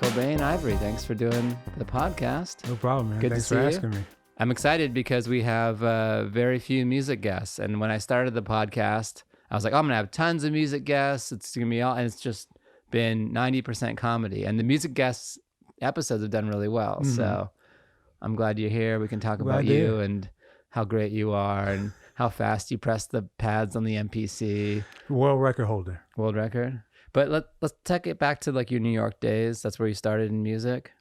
Cobaine Ivory. Thanks for doing the podcast. No problem, man. Good Thanks to for see asking me. I'm excited because we have very few music guests. And when I started the podcast, I was like, oh, I'm going to have tons of music guests. It's going to be all, and it's just been 90% comedy. And the music guests episodes have done really well. Mm-hmm. So I'm glad you're here. We can talk Glad about to you hear. and how great you are and how fast you press the pads on the MPC. World record holder. World record. But let's take it back to like your New York days. That's where you started in music.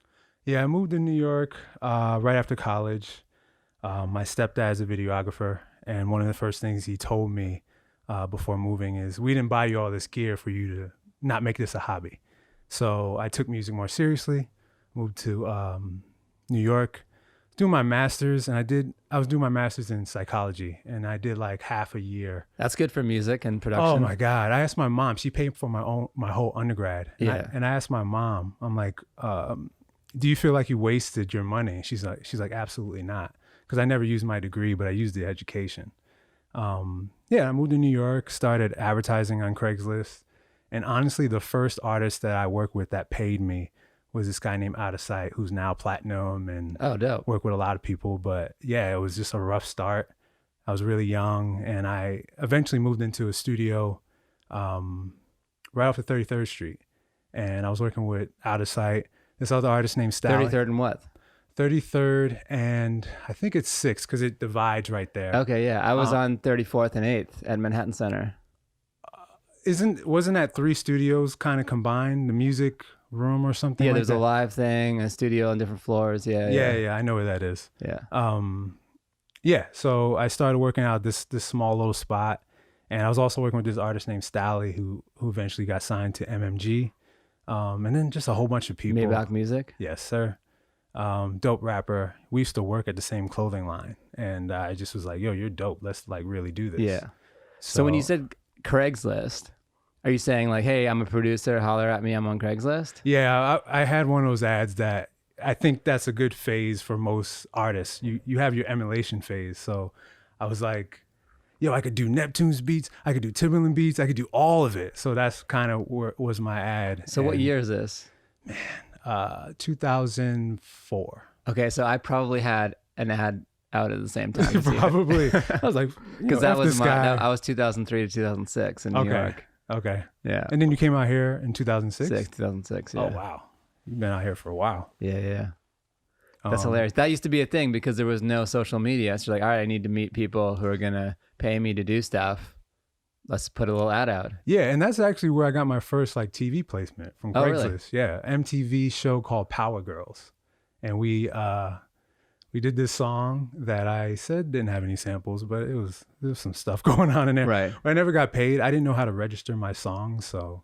Yeah, I moved to New York right after college. My stepdad's a videographer, and one of the first things he told me before moving is, we didn't buy you all this gear for you to not make this a hobby. So I took music more seriously, moved to New York, doing my master's, and I was doing my master's in psychology, and I did like half a year. That's good for music and production. Oh my God. I asked my mom, she paid for my whole undergrad. And I asked my mom, I'm like, do you feel like you wasted your money? She's like, absolutely not. Because I never used my degree, but I used the education. I moved to New York, started advertising on Craigslist. And honestly, the first artist that I worked with that paid me was this guy named Out of Sight, who's now platinum and dope. Worked with a lot of people. But yeah, it was just a rough start. I was really young, and I eventually moved into a studio right off of 33rd Street. And I was working with Out of Sight, this other artist named Stally. 33rd and what? 33rd and I think it's 6th because it divides right there. Okay, yeah. I was on 34th and 8th at Manhattan Center. Wasn't that 3 studios kind of combined, the music room or something? Yeah, like there's that? a live thing, a studio on different floors. Yeah. I know where that is. Yeah. So I started working out this small little spot, and I was also working with this artist named Stally who eventually got signed to MMG, and then just a whole bunch of people. Maybach Music? Yes, sir. Dope rapper. We used to work at the same clothing line, and I just was like, yo, you're dope. Let's like really do this. Yeah. So when you said Craigslist, are you saying like, hey, I'm a producer, holler at me, I'm on Craigslist? Yeah, I had one of those ads that I think that's a good phase for most artists. You have your emulation phase. So I was like, yo, I could do Neptune's beats, I could do Timberland beats, I could do all of it. So that's kind of where was my ad. So what year is this? 2004. Okay, so I probably had an ad out at the same time. Probably. I was like, because that was I was 2003 to 2006 in New York. Okay. Yeah. And then you came out here in 2006? 2006, yeah. Oh, wow. You've been out here for a while. Yeah. That's hilarious. That used to be a thing because there was no social media. So you're like, all right, I need to meet people who are going to pay me to do stuff. Let's put a little ad out. Yeah, and that's actually where I got my first like TV placement from Craigslist. Really? Yeah, MTV show called Power Girls. And we did this song that I said didn't have any samples, but there was some stuff going on in there. Right. But I never got paid. I didn't know how to register my songs, so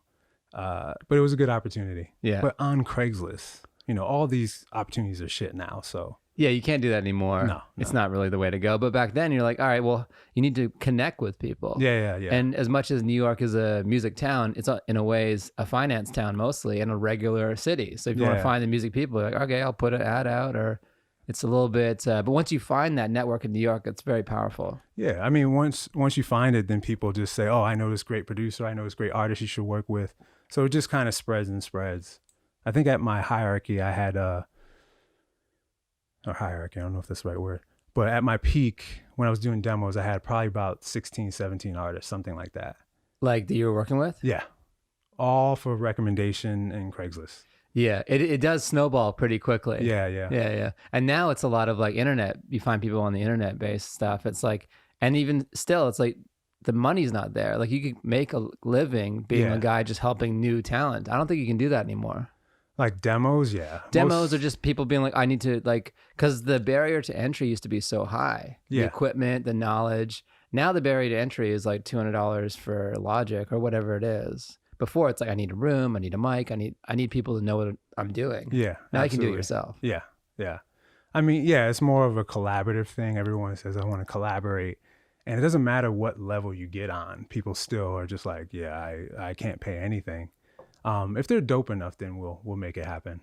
but it was a good opportunity. Yeah. But on Craigslist, all these opportunities are shit now, so yeah, you can't do that anymore. No. It's not really the way to go. But back then you're like, all right, well, you need to connect with people. Yeah. And as much as New York is a music town, it's in a ways a finance town mostly and a regular city. So if you want to find the music people, you're like, okay, I'll put an ad out, or it's a little bit, but once you find that network in New York, it's very powerful. Yeah, I mean, once you find it, then people just say, oh, I know this great producer, I know this great artist you should work with. So it just kind of spreads and spreads. I think at my hierarchy, I had or hierarchy, I don't know if that's the right word, but at my peak, when I was doing demos, I had probably about 16, 17 artists, something like that. Like that you were working with? Yeah, all for recommendation and Craigslist. Yeah, it does snowball pretty quickly. Yeah. And now it's a lot of like internet. You find people on the internet based stuff. It's like, and even still, it's like the money's not there. Like you could make a living being a guy just helping new talent. I don't think you can do that anymore. Like demos, yeah. Demos are just people being like, I need to like, because the barrier to entry used to be so high. The equipment, the knowledge. Now the barrier to entry is like $200 for Logic or whatever it is. Before it's like, I need a room, I need a mic, I need people to know what I'm doing. Yeah. Now you can do it yourself. Yeah. I mean, yeah, it's more of a collaborative thing. Everyone says, I want to collaborate. And it doesn't matter what level you get on. People still are just like, yeah, I can't pay anything. If they're dope enough, then we'll make it happen.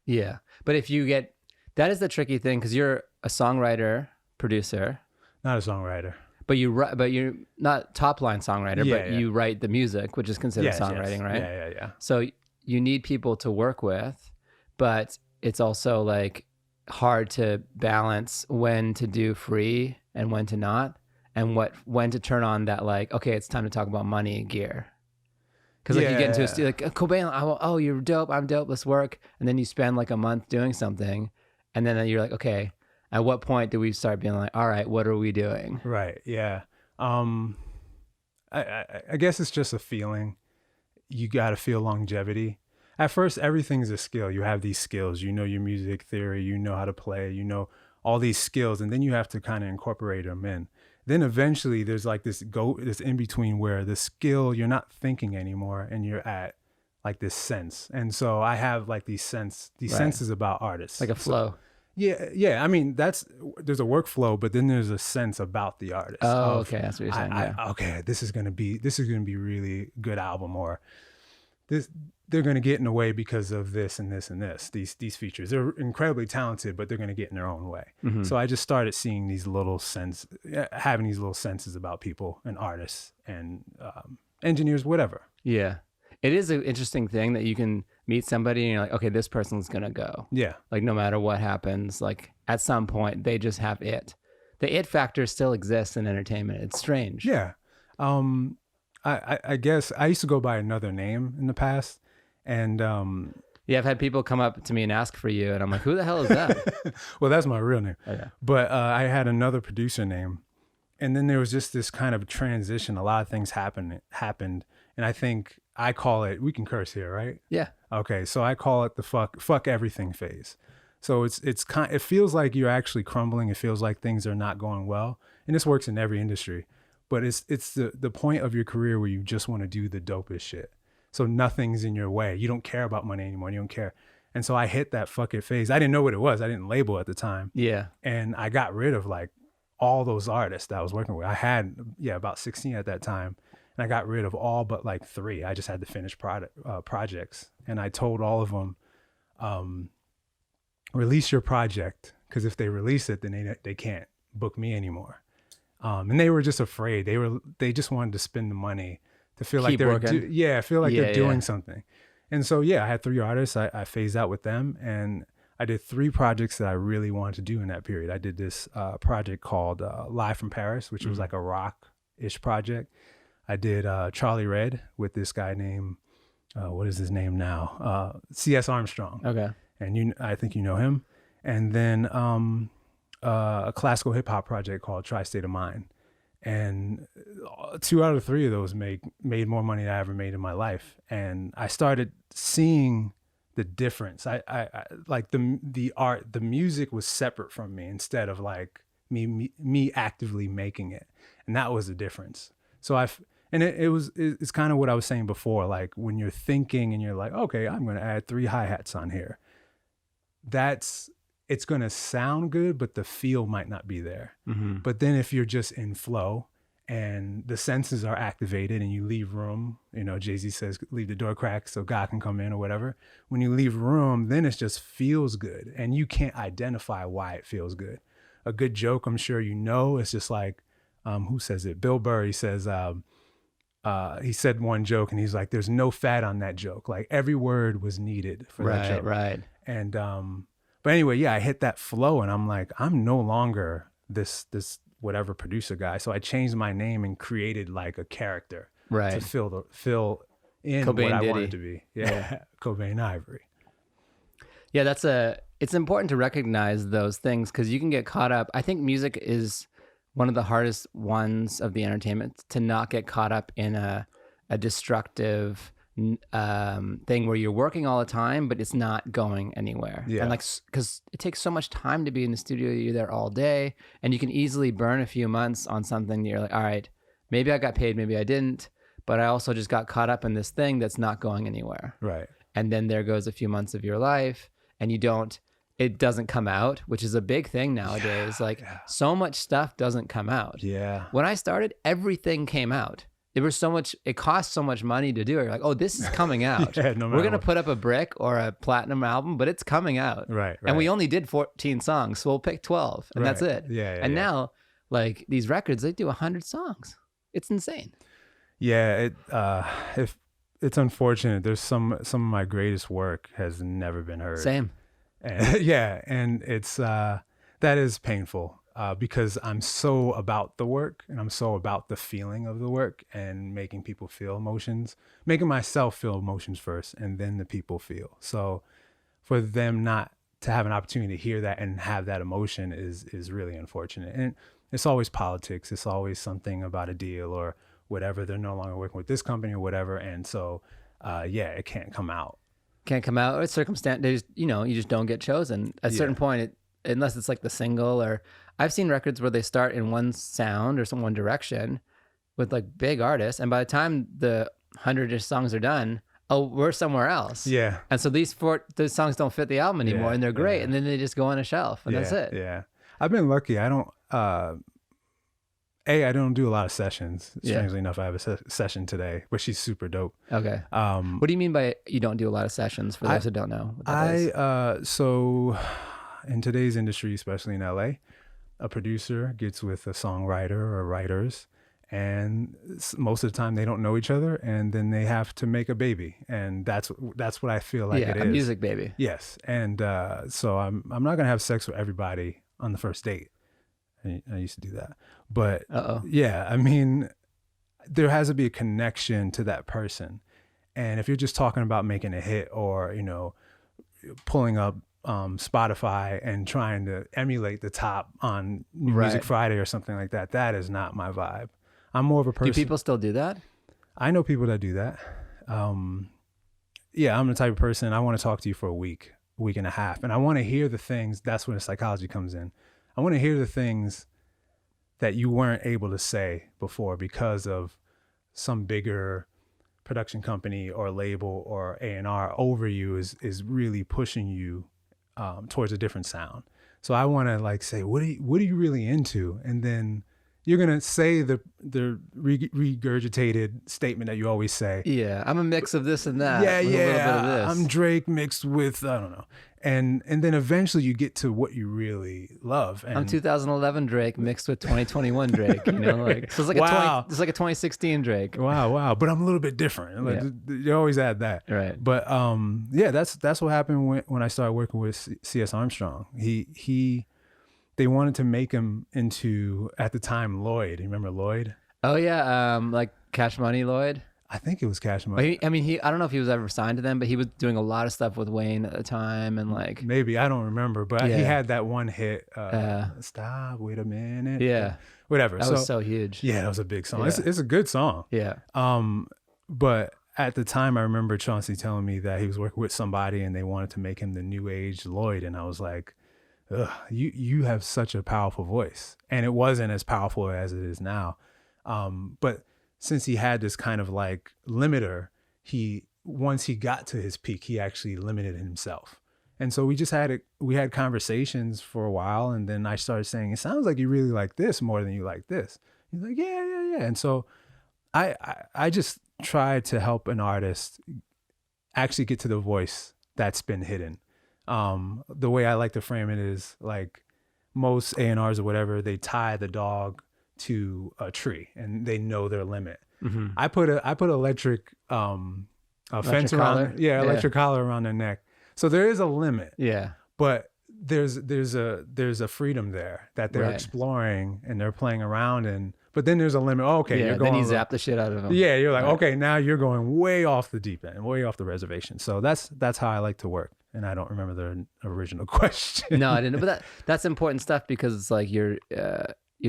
Yeah. But if you get, that is the tricky thing, because you're a songwriter, producer. Not a songwriter. But you're not top line songwriter, you write the music, which is considered songwriting, right? Yeah. So you need people to work with, but it's also like hard to balance when to do free and when to not, and when to turn on that, like, okay, it's time to talk about money and gear. Because like you get into a studio, like Cobaine, oh, you're dope, I'm dope, let's work. And then you spend like a month doing something, and then you're like, okay, at what point do we start being like, all right, what are we doing? Right. Yeah. I guess it's just a feeling. You got to feel longevity. At first, everything's a skill. You have these skills. You know your music theory. You know how to play. You know all these skills, and then you have to kind of incorporate them in. Then eventually there's like this in between where the skill, you're not thinking anymore and you're at like this sense. And so I have like these senses about artists. Like a flow. So, yeah. I mean, there's a workflow, but then there's a sense about the artist. Oh, okay. That's what you're saying. Okay, this is gonna be really good album, or this they're gonna get in the way because of this and this and this. These features. They're incredibly talented, but they're gonna get in their own way. Mm-hmm. So I just started seeing having these little senses about people and artists and engineers, whatever. Yeah. It is an interesting thing that you can meet somebody and you're like, okay, this person's going to go. Yeah. Like no matter what happens, like at some point they just have it. The it factor still exists in entertainment. It's strange. Yeah. I guess I used to go by another name in the past. And yeah, I've had people come up to me and ask for you. And I'm like, who the hell is that? Well, that's my real name. Okay. But I had another producer name. And then there was just this kind of transition. A lot of things happened. And I think I call it, we can curse here, right? Yeah. Okay. So I call it the fuck everything phase. So it feels like you're actually crumbling. It feels like things are not going well. And this works in every industry, but it's the point of your career where you just want to do the dopest shit. So nothing's in your way. You don't care about money anymore. You don't care. And so I hit that fuck it phase. I didn't know what it was. I didn't label at the time. Yeah. And I got rid of like all those artists that I was working with. I had, about 16 at that time. And I got rid of all but like 3. I just had the finished projects. And I told all of them, release your project, because if they release it, then they can't book me anymore. And they were just afraid. They just wanted to spend the money to feel like they're doing something. And so I had 3 artists. I phased out with them, and I did 3 projects that I really wanted to do in that period. I did this project called Live from Paris, which was like a rock-ish project. I did Charlie Red with this guy named what is his name now? C.S. Armstrong. Okay. And I think you know him. And then a classical hip hop project called Tri-State of Mind. And 2 out of 3 of those made more money than I ever made in my life. And I started seeing the difference. I like the art, the music was separate from me instead of like me actively making it. And that was the difference. So it's kind of what I was saying before, like when you're thinking and you're like, okay, I'm going to add 3 hi-hats on here. It's going to sound good, but the feel might not be there. Mm-hmm. But then if you're just in flow and the senses are activated and you leave room, Jay-Z says, leave the door cracked so God can come in or whatever. When you leave room, then it just feels good and you can't identify why it feels good. A good joke, I'm sure it's just like, who says it? Bill Burr, he says, he said one joke and he's like, there's no fat on that joke. Like every word was needed for that joke. Right. And, but anyway, I hit that flow and I'm like, I'm no longer this whatever producer guy. So I changed my name and created like a character to fill in Cobaine what I wanted to be. Yeah. Cobaine Ivory. Yeah. It's important to recognize those things because you can get caught up. I think music is one of the hardest ones of the entertainment to not get caught up in a destructive thing where you're working all the time, but it's not going anywhere. Yeah. And like, because it takes so much time to be in the studio, you're there all day, and you can easily burn a few months on something that you're like, all right, maybe I got paid, maybe I didn't, but I also just got caught up in this thing that's not going anywhere. Right. And then there goes a few months of your life, and it doesn't come out, which is a big thing nowadays. So much stuff doesn't come out. Yeah. When I started, everything came out. It cost so much money to do it. You're like, oh, this is coming out. We're going to put up a brick or a platinum album, but it's coming out. Right. And we only did 14 songs, so we'll pick 12 and that's it. And now like these records, they do 100 songs. It's insane. Yeah. it's unfortunate. There's some of my greatest work has never been heard. Same. And, yeah, and it's that is painful because I'm so about the work and I'm so about the feeling of the work and making people feel emotions, making myself feel emotions first, and then the people feel. So for them not to have an opportunity to hear that and have that emotion is really unfortunate. And it's always politics. It's always something about a deal or whatever. They're no longer working with this company or whatever. And so, it can't come out. Can't come out. It's circumstance. You just don't get chosen. At a certain point, unless it's like the single, or I've seen records where they start in one sound or one direction with like big artists. And by the time the 100-ish songs are done, oh, we're somewhere else. Yeah. And so those songs don't fit the album anymore, and they're great. And then they just go on a shelf, and that's it. Yeah. I've been lucky. I don't, I don't do a lot of sessions. Strangely enough, I have a session today, but she's super dope. Okay. What do you mean by you don't do a lot of sessions, for those who don't know what that is? So in today's industry, especially in LA, a producer gets with a songwriter or writers, and most of the time they don't know each other, and then they have to make a baby, and that's what I feel like it is. A music baby. Yes, and so I'm not gonna have sex with everybody on the first date. I used to do that, but yeah, I mean, there has to be a connection to that person, and if you're just talking about making a hit or pulling up Spotify and trying to emulate the top on New Music Friday or something like that, that is not my vibe. I'm more of a person. Do people still do that? I know people that do that. Yeah, I'm the type of person, I want to talk to you for a week and a half. And I want to hear the things, that's when the psychology comes in. I want to hear the things that you weren't able to say before because of some bigger production company or label or A&R over you is really pushing you towards a different sound. So I want to like say, what are you really into? And then you're going to say the regurgitated statement that you always say. Yeah, I'm a mix of this and that. Yeah, with a little bit of this. I'm Drake mixed with, I don't know. And then eventually you get to what you really love. And I'm 2011 Drake mixed with 2021 Drake. So it's like it's like a 2016 Drake. Wow. But I'm a little bit different. Like, you always add that. Right. But that's what happened when I started working with C.S. Armstrong. They wanted to make him into, at the time, Lloyd. You remember Lloyd? Oh yeah, like Cash Money Lloyd. I think it was Cash Money. I don't know if he was ever signed to them, but he was doing a lot of stuff with Wayne at the time, and like maybe, I don't remember, but he had that one hit. Stop, wait a minute. Yeah, whatever. That was so huge. Yeah, that was a big song. Yeah. It's a good song. Yeah. But at the time, I remember Chauncey telling me that he was working with somebody and they wanted to make him the new age Lloyd, and I was like, ugh, you have such a powerful voice, and it wasn't as powerful as it is now. But since he had this kind of like limiter, once he got to his peak, he actually limited himself. And so we had conversations for a while, and then I started saying, it sounds like you really like this more than you like this. He's like, yeah. And so I just tried to help an artist actually get to the voice that's been hidden. The way I like to frame it is like most A&Rs or whatever, they tie the dog to a tree and they know their limit. Mm-hmm. I put electric fence around, electric collar around their neck. So there is a limit. Yeah. But there's a freedom there that they're exploring and they're playing around in. But then there's a limit. Oh, okay, you're going. Then you zap the shit out of them. Yeah, you're like, okay, now you're going way off the deep end, way off the reservation. So that's how I like to work. And I don't remember the original question. No, I didn't. But that's important stuff, because it's like you're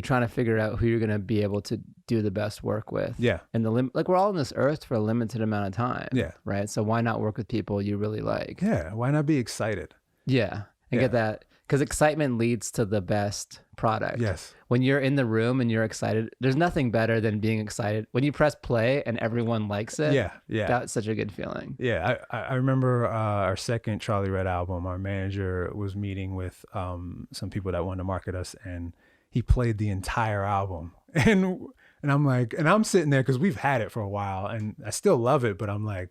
trying to figure out who you're going to be able to do the best work with. Yeah. And like we're all on this earth for a limited amount of time. Yeah. Right. So why not work with people you really like? Yeah. Why not be excited? Yeah. And get that, because excitement leads to the best product. Yes. When you're in the room and you're excited, there's nothing better than being excited. When you press play and everyone likes it. Yeah. Yeah. That's such a good feeling. Yeah. I remember our second Charlie Red album, our manager was meeting with some people that wanted to market us, and he played the entire album. And I'm like, and I'm sitting there because we've had it for a while and I still love it, but I'm like,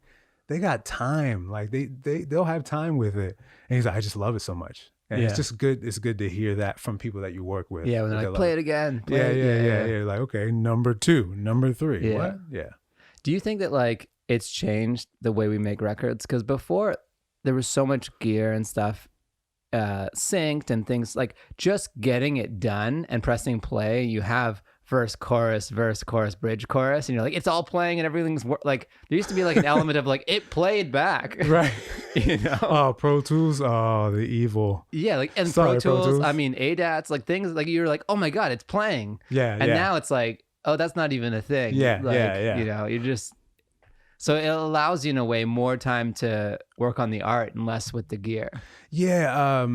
they got time. Like they'll have time with it. And he's like, I just love it so much. And it's just good. It's good to hear that from people that you work with. Yeah. When they're like, play it again. Yeah. Like, okay, number 2, number 3. Yeah. What? Yeah. Do you think that like it's changed the way we make records. Because before there was so much gear and stuff synced and things, like just getting it done and pressing play, you have verse, chorus, bridge, chorus, and you're like, it's all playing and everything's like, there used to be like an element of like, it played back. Right. You know? Oh, Pro Tools. Oh, the evil. Yeah. Like, and Sorry, Pro Tools, I mean, ADATs, like things like you're like, oh my God, it's playing. Yeah. And now it's like, oh, that's not even a thing. Yeah. Like, Yeah. You know, you're just, so it allows you in a way more time to work on the art and less with the gear. Yeah.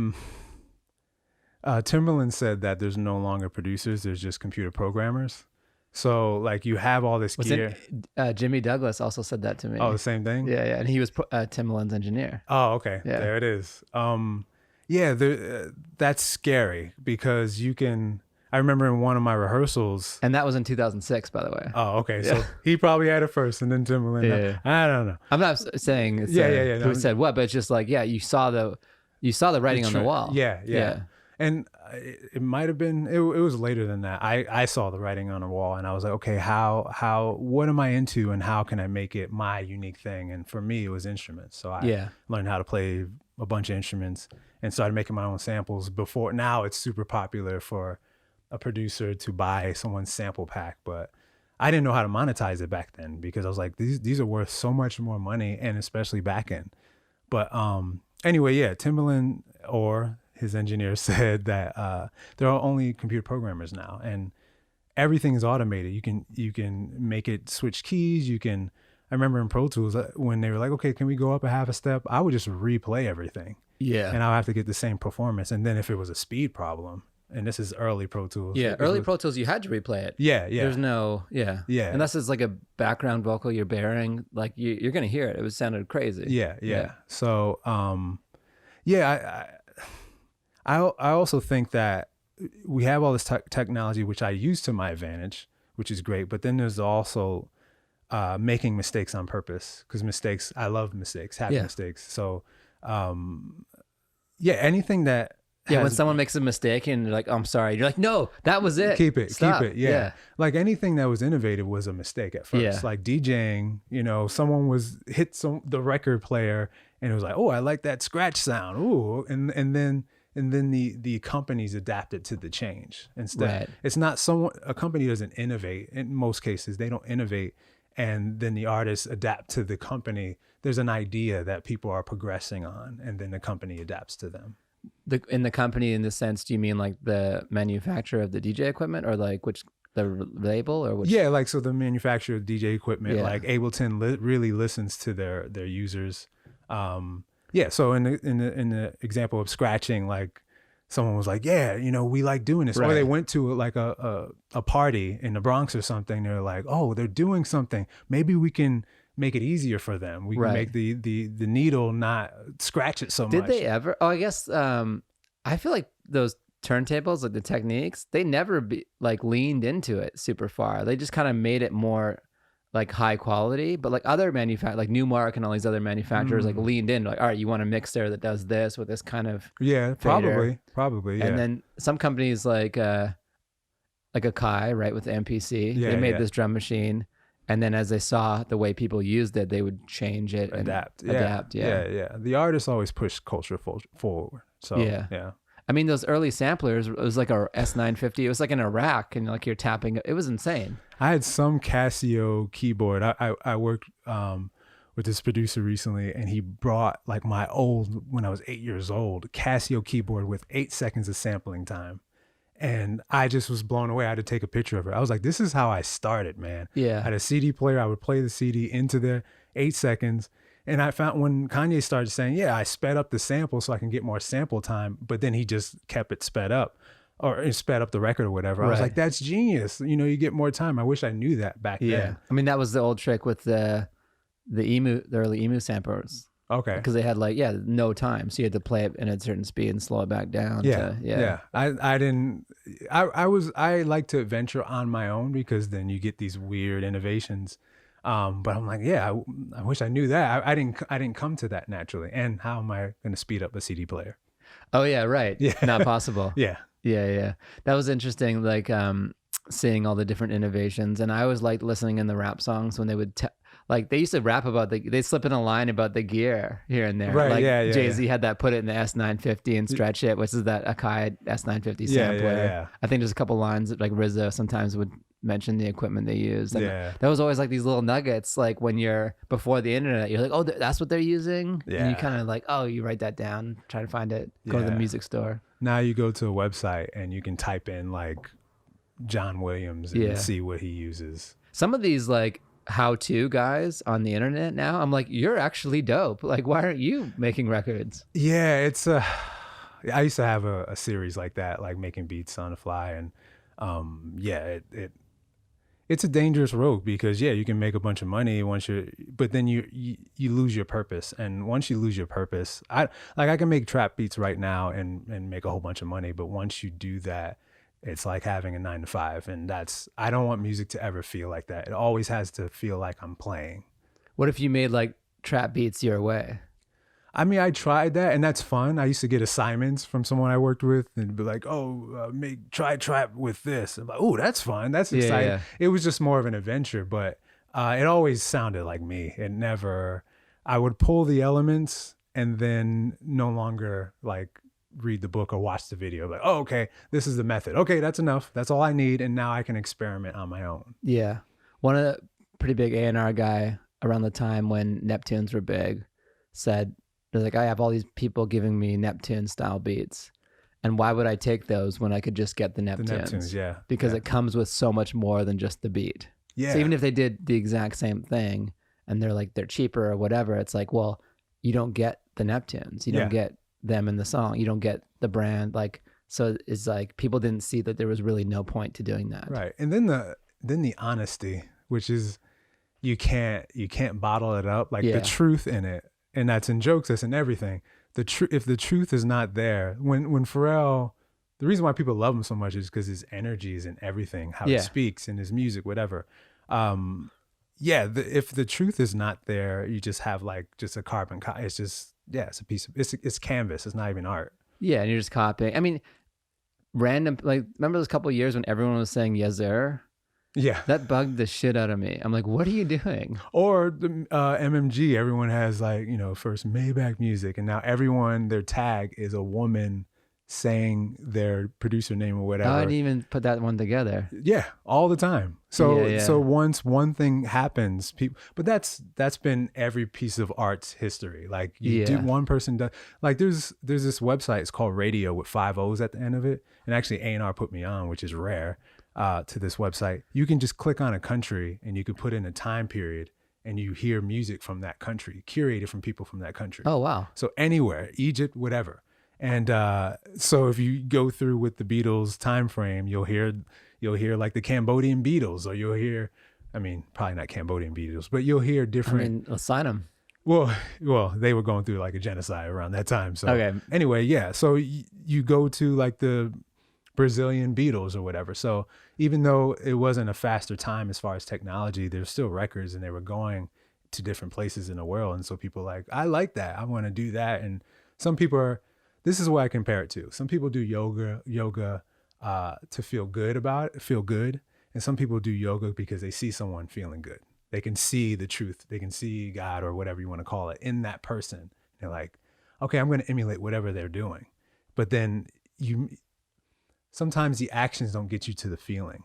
Timbaland said that there's no longer producers, there's just computer programmers. So like you have all this gear. Jimmy Douglas also said that to me. Oh, the same thing? Yeah, and he was Timbaland's engineer. Oh, okay. Yeah. There it is. That's scary because I remember in one of my rehearsals. And that was in 2006, by the way. Oh, okay. Yeah. So he probably had it first and then Timbaland. Yeah. I don't know. I'm not saying it's who said what, but it's just like, you saw the writing on the wall. Yeah. And it might have been, it was later than that. I saw the writing on the wall and I was like, okay, what am I into and how can I make it my unique thing? And for me, it was instruments. So I learned how to play a bunch of instruments and started making my own samples before. Now it's super popular for a producer to buy someone's sample pack, but I didn't know how to monetize it back then because I was like, these are worth so much more money and especially back end. But anyway, Timbaland or his engineer said that there are only computer programmers now and everything is automated. You can make it switch keys. I remember in Pro Tools when they were like, okay, can we go up a half a step? I would just replay everything. Yeah. And I'll have to get the same performance. And then if it was a speed problem, and this is early Pro Tools. Yeah, early Pro Tools, you had to replay it. Yeah. There's no, Yeah. Unless it's like a background vocal you're bearing, like you're going to hear it. It sounded crazy. Yeah. So, I also think that we have all this technology, which I use to my advantage, which is great. But then there's also making mistakes on purpose because I love mistakes, having mistakes. So, anything that. When someone makes a mistake and you're like, oh, I'm sorry. You're like, no, that was it. Keep it. Stop. Keep it. Yeah. Like anything that was innovative was a mistake at first. Yeah. Like DJing, someone hit the record player and it was like, oh, I like that scratch sound. Ooh. And then the companies adapted to the change instead. Right. It's not a company doesn't innovate. In most cases, they don't innovate. And then the artists adapt to the company. There's an idea that people are progressing on and then the company adapts to them. In the company, in the sense, do you mean like the manufacturer of the DJ equipment or like the label or which? Yeah, like so the manufacturer of DJ equipment, like Ableton really listens to their users. So in the example of scratching, like someone was like, we like doing this. Right. Or they went to like a party in the Bronx or something. They're like, oh, they're doing something. Maybe we can make it easier for them. We can make the needle not scratch it so much. Did they ever? Oh, I guess I feel like those turntables, like the Techniques, they never leaned into it super far. They just kind of made it more like high quality, but like other manufacturers, like Newmark and all these other manufacturers, like leaned in, like, all right, you want a mixer that does this with this kind of probably, And then some companies like a Kai, right, with the MPC, they made this drum machine. And then as they saw the way people used it, they would change it and adapt. Yeah. The artists always push culture forward. So yeah. I mean, those early samplers, it was like a S950. It was like in a rack and like you're tapping. It was insane. I had some Casio keyboard. I worked with this producer recently and he brought like my old, when I was 8 years old, Casio keyboard with 8 seconds of sampling time. And I just was blown away. I had to take a picture of it. I was like, this is how I started, man. Yeah. I had a CD player. I would play the CD into the 8 seconds. And I found when Kanye started saying, I sped up the sample so I can get more sample time, but then he just kept it sped up or sped up the record or whatever. I was like, that's genius. You get more time. I wish I knew that back then. I mean, that was the old trick with the early emu samplers. Okay. Because they had no time. So you had to play it in a certain speed and slow it back down. I like to venture on my own because then you get these weird innovations. But I'm like, I wish I knew that. I didn't come to that naturally. And how am I going to speed up a CD player? Oh yeah. Right. Yeah. Not possible. Yeah. That was interesting. Like, seeing all the different innovations. And I always liked listening in the rap songs when they would like they used to rap about they slip in a line about the gear here and there. Right, like yeah, Jay-Z had that put it in the S950 and stretch it, which is that Akai S950 sampler. Yeah. I think there's a couple lines that like Rizzo sometimes would mention the equipment they used. And Yeah. that was always like these little nuggets, like when you're before the internet, you're like, oh, that's what they're using. Yeah. And you kind of like, oh, you write that down, try to find it, go to the music store. Now you go to a website and you can type in like John Williams and see what he uses. Some of these like how-to guys on the internet now, I'm like, you're actually dope. Like, why aren't you making records? Yeah, it's I used to have a series like that, like making beats on the fly, and it's a dangerous road because you can make a bunch of money but then you lose your purpose. And once you lose your purpose, I can make trap beats right now and make a whole bunch of money, but once you do that, it's like having a 9-to-5, and I don't want music to ever feel like that. It always has to feel like I'm playing. What if you made like trap beats your way? I mean, I tried that, and that's fun. I used to get assignments from someone I worked with and be like, try trap with this. I'm like, oh, that's fun. That's exciting. Yeah. It was just more of an adventure, but it always sounded like me. I would pull the elements and then no longer like read the book or watch the video. Like, oh, okay, this is the method. Okay, that's enough. That's all I need. And now I can experiment on my own. Yeah. One of the pretty big A&R guy around the time when Neptunes were big said, they're like, I have all these people giving me Neptune style beats. And why would I take those when I could just get the Neptunes? The Neptunes, yeah. Because it comes with so much more than just the beat. Yeah. So even if they did the exact same thing and they're cheaper or whatever, it's like, well, you don't get the Neptunes. You don't get them in the song. You don't get the brand. Like, so it's like people didn't see that there was really no point to doing that. Right. And then the honesty, which is you can't bottle it up. Like the truth in it. And that's in jokes, that's in everything. If the truth is not there, when Pharrell, the reason why people love him so much is because his energy is in everything, how he speaks in his music, whatever. If the truth is not there, you just have like just a carbon copy. It's just it's a piece of it's canvas. It's not even art. Yeah, and you're just copying. I mean, random like remember those couple of years when everyone was saying H.E.R? Yeah. That bugged the shit out of me. I'm like, what are you doing? Or the MMG, everyone has like, first Maybach music, and now everyone, their tag is a woman saying their producer name or whatever. I didn't even put that one together. Yeah, all the time. So once one thing happens, but that's been every piece of art's history. Like one person does, like there's this website, it's called Radio with 5 O's at the end of it. And actually A&R put me on, which is rare. To this website, you can just click on a country and you could put in a time period and you hear music from that country, curated from people from that country. Oh, wow. So anywhere, Egypt, whatever. And so if you go through with the Beatles time frame, you'll hear like the Cambodian Beatles, or you'll hear, I mean, probably not Cambodian Beatles, but you'll hear different. I mean, let's sign them. Well, they were going through like a genocide around that time. So okay. Anyway, yeah. So you go to like the Brazilian Beatles or whatever. So even though it wasn't a faster time as far as technology, there's still records and they were going to different places in the world. And so people are like, I like that. I want to do that. And some people this is what I compare it to. Some people do yoga to feel good. And some people do yoga because they see someone feeling good. They can see the truth. They can see God or whatever you want to call it in that person. They're like, okay, I'm going to emulate whatever they're doing. But then sometimes the actions don't get you to the feeling.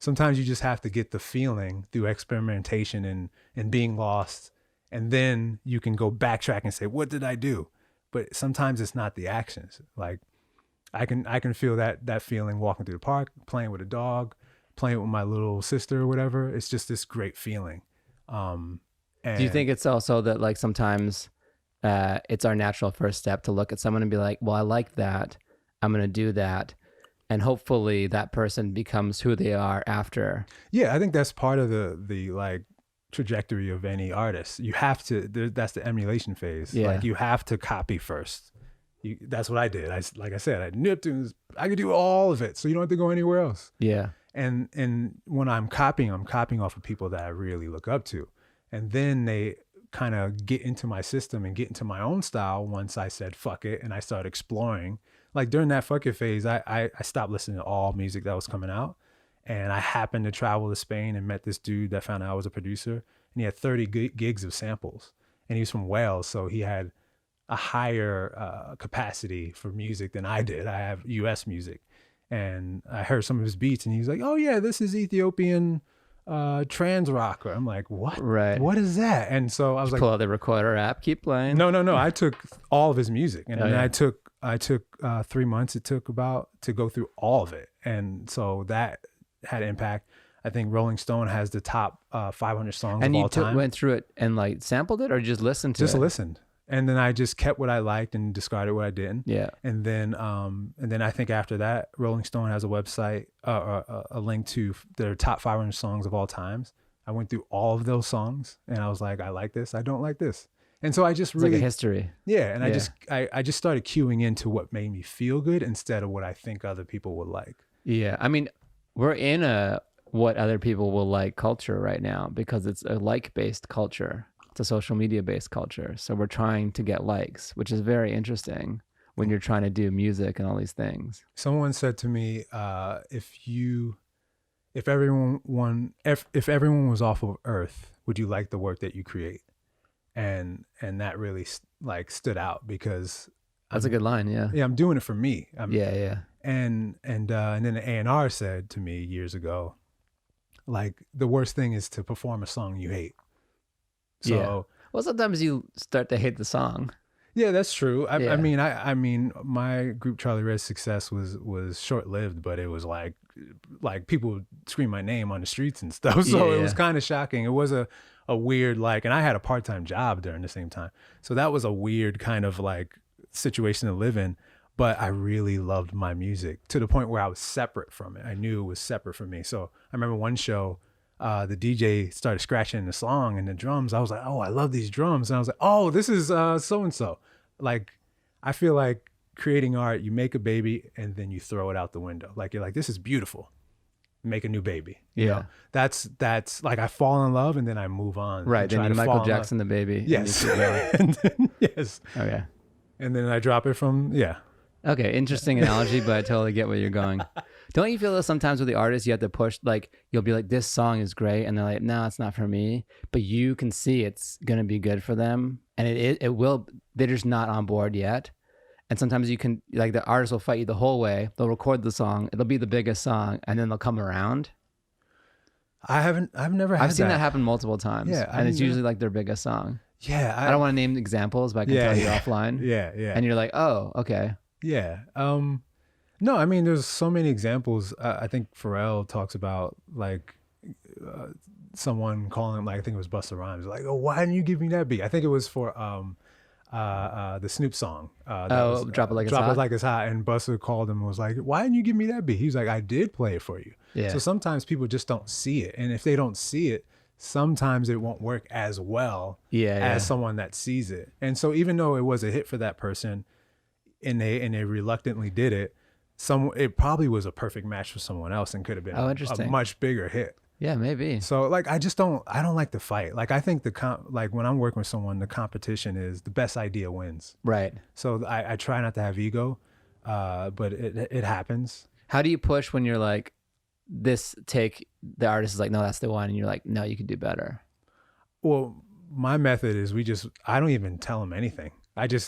Sometimes you just have to get the feeling through experimentation and being lost. And then you can go backtrack and say, what did I do? But sometimes it's not the actions. Like I can feel that feeling walking through the park, playing with a dog, playing with my little sister or whatever. It's just this great feeling. And do you think it's also that like sometimes it's our natural first step to look at someone and be like, well, I like that. I'm going to do that. And hopefully that person becomes who they are after. Yeah, I think that's part of the like trajectory of any artist. You have to, that's the emulation phase. Yeah. Like you have to copy first. That's what I did. Like I said, I Neptunes, I could do all of it. So you don't have to go anywhere else. Yeah. And when I'm copying off of people that I really look up to. And then they kind of get into my system and get into my own style once I said, fuck it. And I started exploring. Like during that fuck it phase, I stopped listening to all music that was coming out. And I happened to travel to Spain and met this dude that found out I was a producer. and he had 30 gigs of samples, and he was from Wales, so he had a higher capacity for music than I did. I have US music, and I heard some of his beats, and he was like, oh yeah, this is Ethiopian trans rock. I'm like, what? Right. What is that? And so I was like, pull out the recorder app, keep playing. No. I took all of his music, and then I took 3 months. It took about to go through all of it, and so that had impact. I think Rolling Stone has the top 500 songs of all time. And you went through it and like sampled it, or just listened to it? Just listened. And then I just kept what I liked and discarded what I didn't. Yeah. And then I think after that, Rolling Stone has a website, a link to their top 500 songs of all times. I went through all of those songs, and I was like, I like this, I don't like this. And so I just really, like a history. Yeah. And I just started cueing into what made me feel good instead of what I think other people would like. Yeah. I mean, we're in a what other people will like culture right now, because it's a like-based culture. It's a social media-based culture. So we're trying to get likes, which is very interesting when you're trying to do music and all these things. Someone said to me, if everyone was off of Earth, would you like the work that you create? And that really like stood out, because that's a good line. Yeah. Yeah. I'm doing it for me. Yeah. And then the A&R said to me years ago, like, the worst thing is to perform a song you hate. So, yeah. Well, sometimes you start to hate the song. Yeah, that's true. I mean, my group Charlie Red's success was short lived, but it was like people would scream my name on the streets and stuff. So it was kind of shocking. It was a weird, like, and I had a part-time job during the same time. So that was a weird kind of like situation to live in. But I really loved my music to the point where I was separate from it. I knew it was separate from me. So I remember one show, the DJ started scratching the song and the drums. I was like, oh, I love these drums. And I was like, oh, this is so-and-so. Like, I feel like creating art, you make a baby and then you throw it out the window. Like, you're like, this is beautiful. Make a new baby. You know? That's like, I fall in love and then I move on. Right. Then you Michael Jackson the baby. Yes. Yes. Okay. And then I drop it from, Okay, interesting analogy, but I totally get where you're going. Don't you feel that sometimes with the artists, you have to push, like, you'll be like, this song is great, and they're like, no, it's not for me, but you can see it's going to be good for them, and it will, they're just not on board yet, and sometimes you can, like, the artist will fight you the whole way, they'll record the song, it'll be the biggest song, and then they'll come around. I've never had I've seen that happen multiple times, and it's usually like their biggest song. Yeah. I don't want to name examples, but I can tell you offline. Yeah. And you're like, oh, okay. Yeah. No, I mean, there's so many examples. I think Pharrell talks about like someone calling him, like, I think it was Busta Rhymes, like, oh, why didn't you give me that beat? I think it was for the Snoop song. Drop It Like It's Hot. Drop It Like It's Hot. And Busta called him and was like, why didn't you give me that beat? He was like, I did play it for you. Yeah. So sometimes people just don't see it. And if they don't see it, sometimes it won't work as well as someone that sees it. And so even though it was a hit for that person, and they reluctantly did it, it probably was a perfect match for someone else and could have been a much bigger hit. Yeah, maybe. So like, I don't like to fight. Like, I think like when I'm working with someone, the competition is the best idea wins. Right. So I try not to have ego, but it happens. How do you push when you're like, this take, the artist is like, no, that's the one, and you're like, no, you could do better? Well, my method is I don't even tell them anything.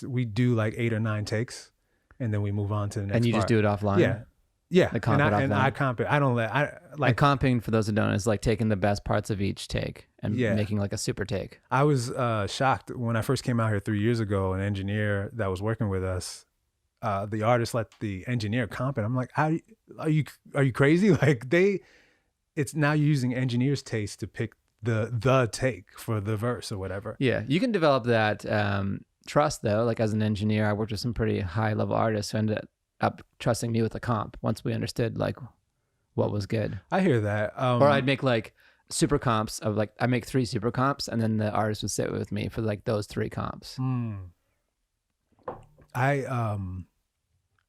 We do like 8 or 9 takes, and then we move on to the next part. And you just do it offline? Yeah. Like I comp it. I don't let, like comping, for those who don't, is like taking the best parts of each take and making like a super take. I was shocked when I first came out here 3 years ago. An engineer that was working with us, the artist let the engineer comp it. I'm like, are you crazy? Like, it's now using engineer's taste to pick the take for the verse or whatever. Yeah, you can develop that trust though. Like, as an engineer, I worked with some pretty high level artists who ended up trusting me with the comp once we understood like what was good. I hear that. Or I'd make like super comps of like, I make 3 super comps, and then the artist would sit with me for like those 3 comps. I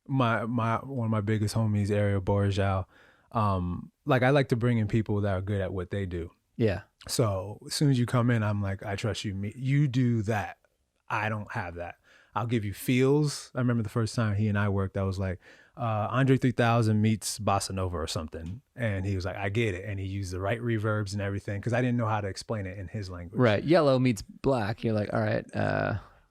my one of my biggest homies, Ariel Borjal, like, I like to bring in people that are good at what they do. Yeah. So as soon as you come in, I'm like, I trust you. You do that. I don't have that. I'll give you feels. I remember the first time he and I worked, I was like, Andre 3000 meets Bossa Nova or something. And he was like, I get it. And he used the right reverbs and everything because I didn't know how to explain it in his language. Right. Yellow meets black. You're like, all right.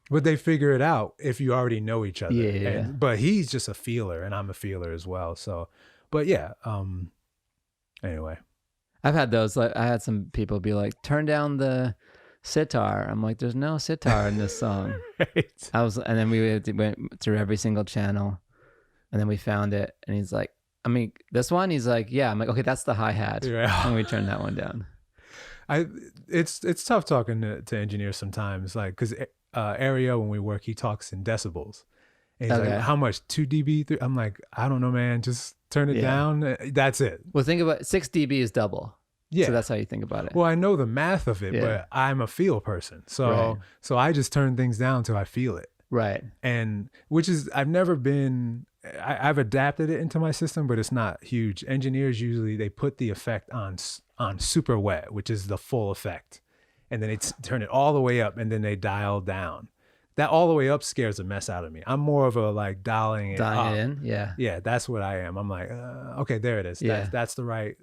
But they figure it out if you already know each other. Yeah. But he's just a feeler and I'm a feeler as well. So, but yeah. Anyway. I've had those. Like, I had some people be like, turn down the sitar. I'm like, there's no sitar in this song. Right. And then we went through every single channel, and then we found it. And he's like, I mean, this one. He's like, yeah. I'm like, okay, that's the hi-hat. Yeah. And we turned that one down. It's tough talking to engineers sometimes, like because Ario, when we work, he talks in decibels. And he's like, how much? 2 dB? I'm like, I don't know, man. Just turn it down. That's it. Well, think about 6 dB is double. Yeah. So that's how you think about it. Well, I know the math of it, but I'm a feel person. So I just turn things down till I feel it. Right. And which is, I've never been, I've adapted it into my system, but it's not huge. Engineers usually, they put the effect on super wet, which is the full effect. And then they turn it all the way up and then they dial down. That all the way up scares the mess out of me. I'm more of a like dialing it in. Yeah. Yeah, that's what I am. I'm like, okay, there it is. Yeah. That's the right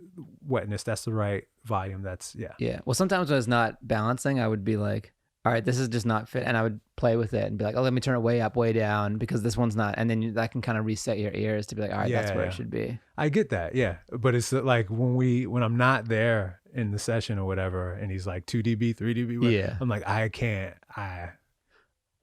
wetness. That's the right volume. That's, Yeah. Well, sometimes when I was not balancing, I would be like, all right, this is just not fit. And I would play with it and be like, oh, let me turn it way up, way down because this one's not. And then that can kind of reset your ears to be like, all right, that's where it should be. I get that. Yeah. But it's like when I'm not there in the session or whatever, and he's like 2 dB, 3 dB, I'm like, I can't,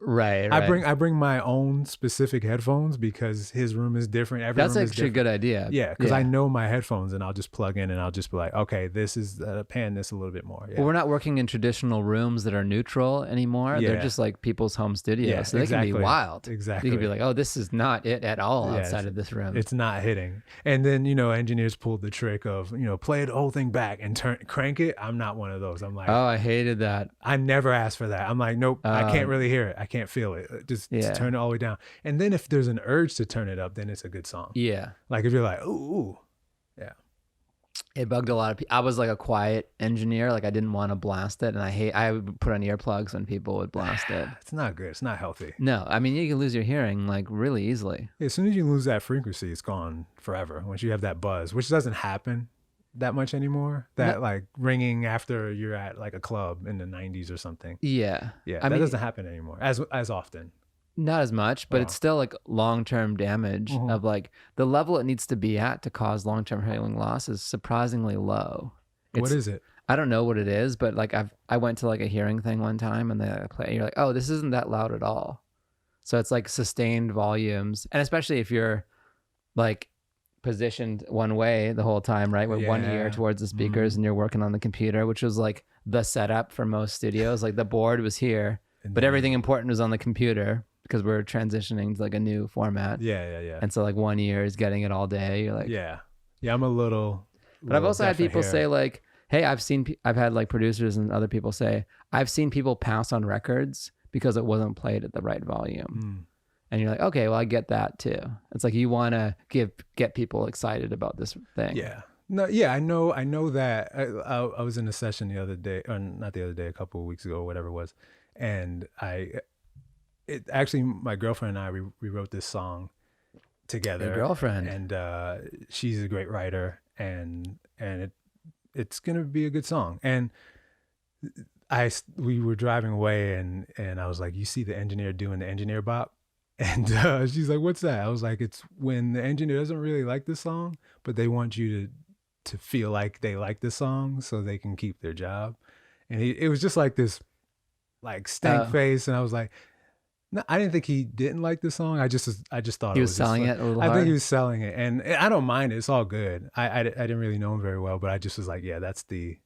Right. I bring my own specific headphones because his room is different. Every That's room actually a good idea. Yeah, because I know my headphones and I'll just plug in and I'll just be like, okay, this is pan this a little bit more. Yeah. Well, we're not working in traditional rooms that are neutral anymore. Yeah. They're just like people's home studios. So they can be wild. Exactly. You can be like, oh, this is not it at all outside of this room. It's not hitting. And then, engineers pulled the trick of, play the whole thing back and crank it. I'm not one of those. I'm like, oh, I hated that. I never asked for that. I'm like, nope, I can't really hear it. I can't feel it. Just turn it all the way down. And then if there's an urge to turn it up, then it's a good song. Yeah. Like if you're like, ooh. Yeah. It bugged a lot of people. I was like a quiet engineer. Like I didn't want to blast it. And I would put on earplugs when people would blast it. It's not good. It's not healthy. No. I mean, you can lose your hearing like really easily. As soon as you lose that frequency, it's gone forever. Once you have that buzz, which doesn't happen that much anymore. That like ringing after you're at like a club in the 90s or something. Yeah. Yeah. That doesn't happen anymore as often. Not as much, but it's still like long-term damage of like the level it needs to be at to cause long-term hearing loss is surprisingly low. What is it? I don't know what it is, but like I went to like a hearing thing one time and they play, you're like, oh, this isn't that loud at all. So it's like sustained volumes. And especially if you're like positioned one way the whole time, right? With one ear towards the speakers and you're working on the computer, which was like the setup for most studios. Like the board was here, but everything important was on the computer. Because we're transitioning to like a new format. Yeah. And so like one ear is getting it all day. You're like, yeah, I'm a little. But I've also had people say like, hey, I've had like producers and other people say, I've seen people pass on records because it wasn't played at the right volume. And you're like, okay, well, I get that too. It's like you want to get people excited about this thing. Yeah. No, yeah, I know that. I was in a session the other day, or not the other day, a couple of weeks ago, or whatever it was, and actually, my girlfriend and I we wrote this song together. Your girlfriend, and she's a great writer, and it's gonna be a good song. And we were driving away, and I was like, "You see the engineer doing the engineer bop?" And she's like, "What's that?" I was like, "It's when the engineer doesn't really like the song, but they want you to feel like they like the song, so they can keep their job." And it was just like this, like stank face, and I was like. No, I didn't think he didn't like the song. I just thought he was selling it a little hard. I think he was selling it, and I don't mind it. It's all good. I didn't really know him very well, but I just was like, yeah, that's the,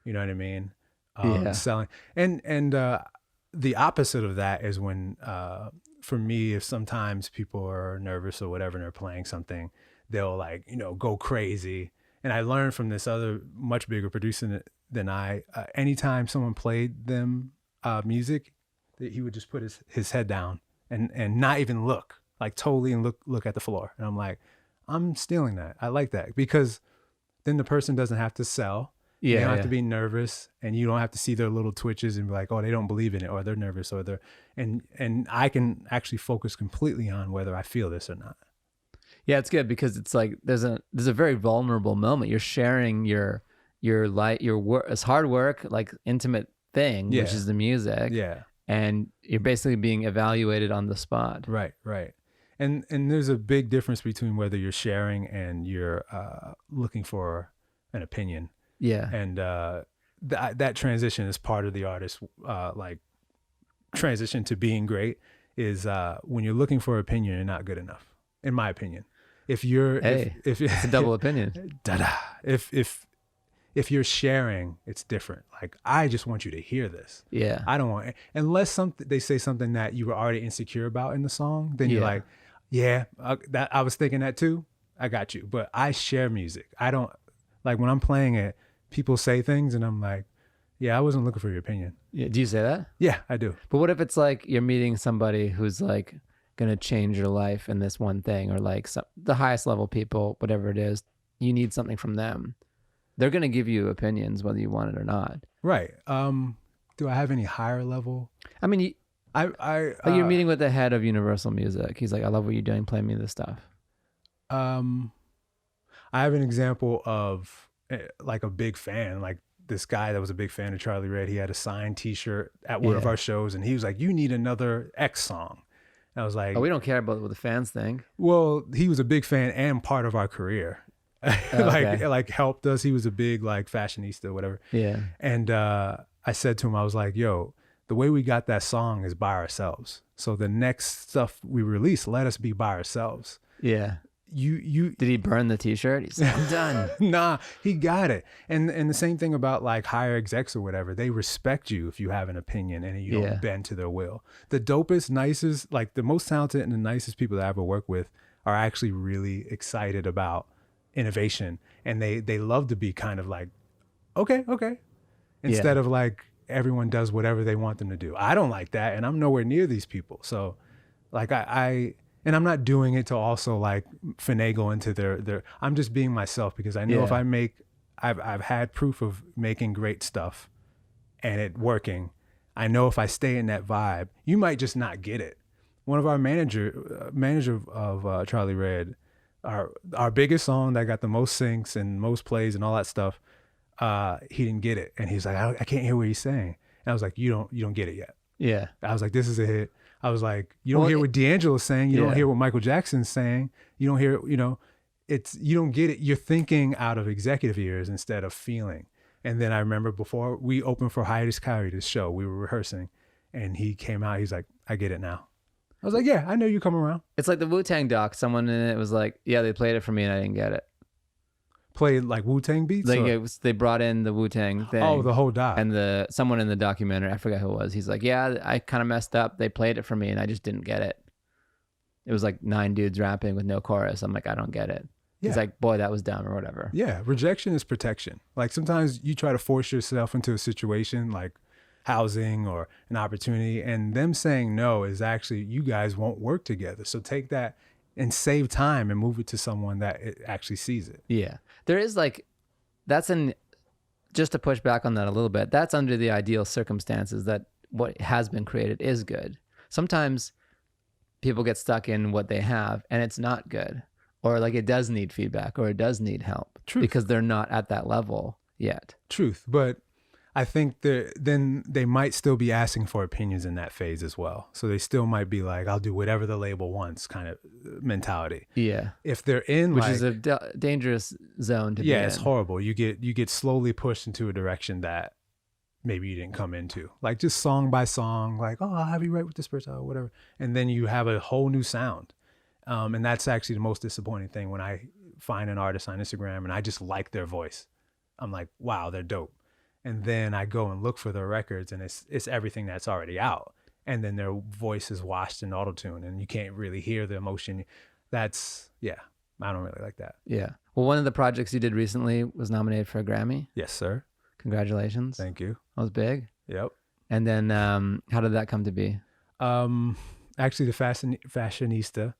you know what I mean? Selling. And the opposite of that is when, for me, if sometimes people are nervous or whatever and they're playing something, they'll like, go crazy. And I learned from this other much bigger producer than I, anytime someone played them music, he would just put his head down and not even look, like totally, and look at the floor. And I'm like, I'm stealing that. I like that because then the person doesn't have to sell. Yeah, they don't have to be nervous, and you don't have to see their little twitches and be like, oh, they don't believe in it, or they're nervous, or they're and I can actually focus completely on whether I feel this or not. Yeah, it's good because it's like there's a very vulnerable moment. You're sharing your work, it's hard work, like intimate thing, which is the music. Yeah. And you're basically being evaluated on the spot. Right. And there's a big difference between whether you're sharing and you're looking for an opinion. Yeah. And that transition is part of the artist like transition to being great is when you're looking for opinion, you're not good enough, in my opinion. If you're if it's a double opinion. If you're sharing, it's different. Like, I just want you to hear this. Yeah. I don't want, unless they say something that you were already insecure about in the song, then you're like, yeah, that I was thinking that too. I got you. But I share music. I don't, like, when I'm playing it, people say things and I'm like, yeah, I wasn't looking for your opinion. Yeah. Do you say that? Yeah, I do. But what if it's like you're meeting somebody who's like going to change your life in this one thing, or like the highest level people, whatever it is, you need something from them. They're going to give you opinions whether you want it or not. Right. Do I have any higher level? I mean, you're meeting with the head of Universal Music. He's like, I love what you're doing. Play me this stuff. I have an example of like a big fan, like this guy that was a big fan of Charlie Red. He had a signed T-shirt at one of our shows, and he was like, you need another X song. And I was like, oh, we don't care about what the fans think. Well, he was a big fan and part of our career. like helped us. He was a big like fashionista, whatever. Yeah. And I said to him, I was like, yo, the way we got that song is by ourselves. So the next stuff we release, let us be by ourselves. Yeah. You did he burn the T-shirt? He said, I'm done. Nah, he got it. And the same thing about like higher execs or whatever. They respect you if you have an opinion and you don't bend to their will. The dopest, nicest, like the most talented and the nicest people that I ever work with are actually really excited about innovation, and they love to be kind of like, okay, instead of like everyone does whatever they want them to do. I don't like that, and I'm nowhere near these people. So like and I'm not doing it to also like finagle into their I'm just being myself, because I know if I've had proof of making great stuff and it working. I know if I stay in that vibe, you might just not get it. One of our manager of Charlie Red, our biggest song that got the most syncs and most plays and all that stuff, he didn't get it, and he's like, I can't hear what he's saying. And I was like, you don't get it yet. Yeah. I was like, this is a hit. I was like, you don't hear what D'Angelo's saying. You don't hear what Michael Jackson's saying. You don't hear, you don't get it. You're thinking out of executive ears instead of feeling. And then I remember before we opened for H.E.R, this show, we were rehearsing, and he came out. He's like, I get it now. I was like, yeah, I know you come around. It's like the Wu-Tang doc. Someone in it was like, yeah, they played it for me and I didn't get it. Played like Wu-Tang beats? Like they brought in the Wu-Tang thing. Oh, the whole doc. And someone in the documentary, I forgot who it was. He's like, yeah, I kind of messed up. They played it for me and I just didn't get it. It was like 9 dudes rapping with no chorus. I'm like, I don't get it. Yeah. He's like, boy, that was dumb or whatever. Yeah, rejection is protection. Like sometimes you try to force yourself into a situation like housing or an opportunity, and them saying no is actually, you guys won't work together. So take that and save time and move it to someone that it actually sees it. Yeah. There is like, just to push back on that a little bit, that's under the ideal circumstances that what has been created is good. Sometimes people get stuck in what they have and it's not good, or like it does need feedback or it does need help. Truth. Because they're not at that level yet. Truth. But I think then they might still be asking for opinions in that phase as well. So they still might be like, I'll do whatever the label wants kind of mentality. Yeah. If they're in which is a dangerous zone to be in. Yeah, it's horrible. You get slowly pushed into a direction that maybe you didn't come into. Like just song by song, like, oh, I'll have you write with this person or whatever. And then you have a whole new sound. And that's actually the most disappointing thing when I find an artist on Instagram and I just like their voice. I'm like, wow, they're dope. And then I go and look for their records and it's everything that's already out. And then their voice is washed in autotune and you can't really hear the emotion. I don't really like that. Yeah. Well, one of the projects you did recently was nominated for a Grammy. Yes, sir. Congratulations. Thank you. That was big. Yep. And then how did that come to be? Actually, the fashionista,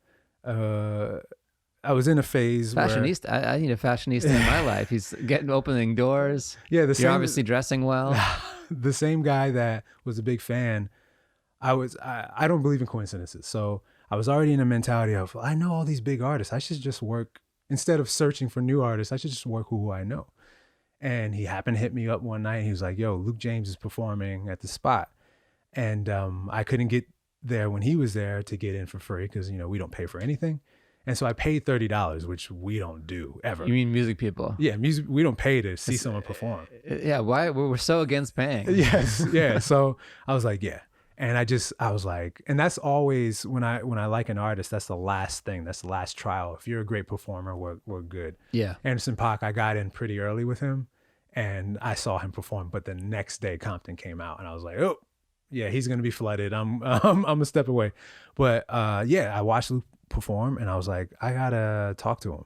I was in a phase fashionista. I need a fashionista in my life. He's opening doors. Yeah, you're obviously dressing well. The same guy that was a big fan. I don't believe in coincidences. So I was already in a mentality of, I know all these big artists. I should just work, instead of searching for new artists, I should just work who I know. And he happened to hit me up one night. And he was like, yo, Luke James is performing at the spot. And I couldn't get there when he was there to get in for free because, you know, we don't pay for anything. And so I paid $30, which we don't do ever. You mean music people? Yeah, music. We don't pay to see someone perform. Yeah, why? We're so against paying. Yes, yeah. So I was like, yeah. And I was like, and that's always when I like an artist, that's the last thing, that's the last trial. If you're a great performer, we're good. Yeah. Anderson .Paak, I got in pretty early with him, and I saw him perform. But the next day, Compton came out, and I was like, oh, yeah, he's gonna be flooded. I'm a step away. But yeah, I watched Luke perform, and I was like, I gotta talk to him.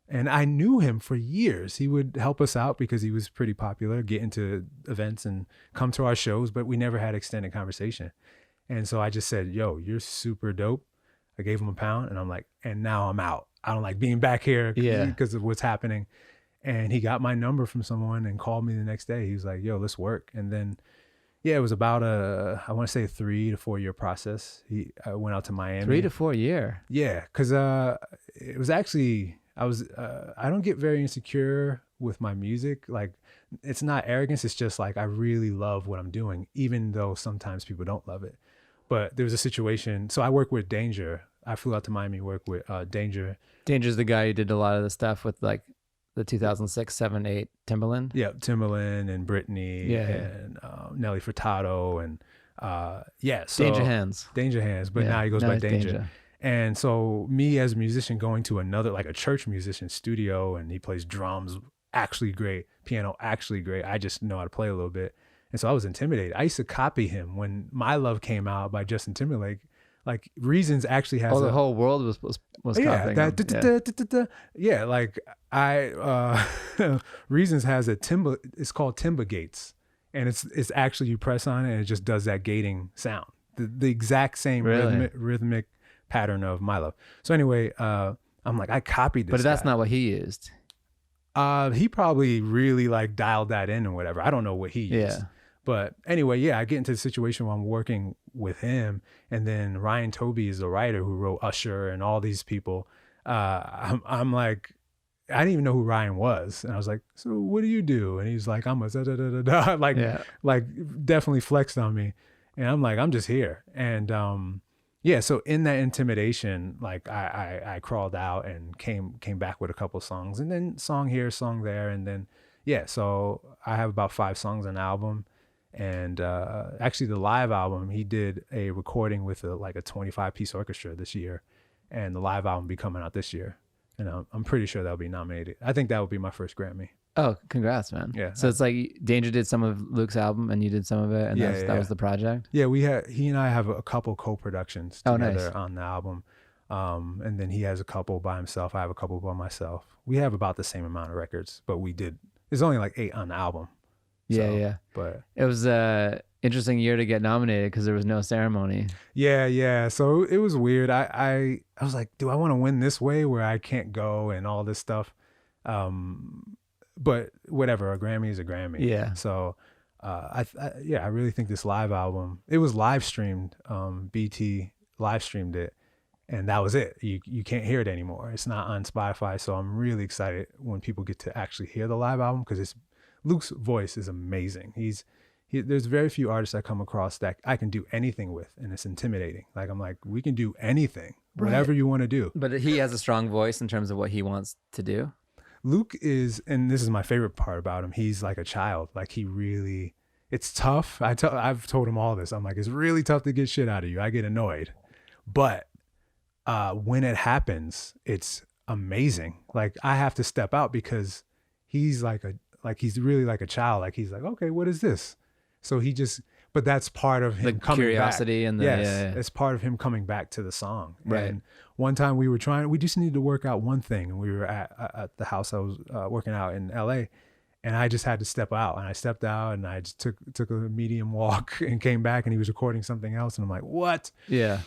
And I knew him for years. He would help us out because he was pretty popular, get into events and come to our shows, but we never had extended conversation. And so I just said, yo, you're super dope. I gave him £1 and I'm like, and now I'm out. I don't like being back here because of what's happening. And he got my number from someone and called me the next day. He was like, yo, let's work. And then, yeah, it was about I want to say a 3 to 4 year process. I went out to Miami. 3 to 4 year? Yeah, because it was actually... I don't get very insecure with my music. Like, it's not arrogance. It's just like, I really love what I'm doing, even though sometimes people don't love it. But there was a situation. So I work with Danger. I flew out to Miami, work with Danger. Danger's the guy who did a lot of the stuff with like the 2006, 7, 8 Timbaland. Yeah. Timbaland and Britney and Nelly Furtado and so Danger Hands. Danger Hands. But now he goes by Danger. And so me as a musician going to another, like a church musician studio, and he plays drums actually great, piano actually great. I just know how to play a little bit. And so I was intimidated. I used to copy him when My Love came out by Justin Timberlake. Like Reasons actually has the whole world was copying him. Yeah, like Reasons has it's called Timber Gates. And it's actually, you press on it and it just does that gating sound. The exact same rhythmic pattern of My Love. So anyway, I'm like, I copied this. But that's not what he used. He probably really like dialed that in or whatever. I don't know what he used. But anyway, I get into the situation where I'm working with him, and then Ryan Toby is the writer who wrote Usher and all these people. I'm like, I didn't even know who Ryan was, and I was like, so what do you do? And he's like, I'm a da-da-da-da-da. like definitely flexed on me, and I'm like, I'm just here. And so in that intimidation, like I crawled out and came back with a couple songs, and then song here, song there, and then so I have about 5 songs on the album. And actually the live album, he did a recording with a 25-piece orchestra this year, and the live album will be coming out this year, and I'm pretty sure that'll be nominated. I think that would be my first Grammy. Oh, congrats, man. Yeah. So it's like Danger did some of Luke's album and you did some of it, and that was the project? Yeah, he and I have a couple co-productions together on the album. And then he has a couple by himself. I have a couple by myself. We have about the same amount of records, but there's only like 8 on the album. But it was a interesting year to get nominated because there was no ceremony. Yeah. So it was weird. I was like, do I want to win this way where I can't go and all this stuff? But whatever, a Grammy is a Grammy. Yeah. So I really think this live album, it was live streamed. BT live streamed it, and that was it. You can't hear it anymore. It's not on Spotify. So I'm really excited when people get to actually hear the live album, because Luke's voice is amazing. There's very few artists I come across that I can do anything with, and it's intimidating. Like, I'm like, we can do anything, whatever you want to do. But he has a strong voice in terms of what he wants to do. Luke is, and this is my favorite part about him, he's like a child. Like, it's tough. I've told him all this. I'm like, it's really tough to get shit out of you. I get annoyed. But when it happens, it's amazing. Like, I have to step out because he's he's really like a child. Like, he's like, okay, what is this? So but that's part of him coming curiosity back. And it's part of him coming back to the song. Right. And one time we just needed to work out one thing, and we were at the house I was working out in LA, and I just had to step out, and I stepped out, and I just took a medium walk and came back, and he was recording something else, and I'm like, what? Yeah.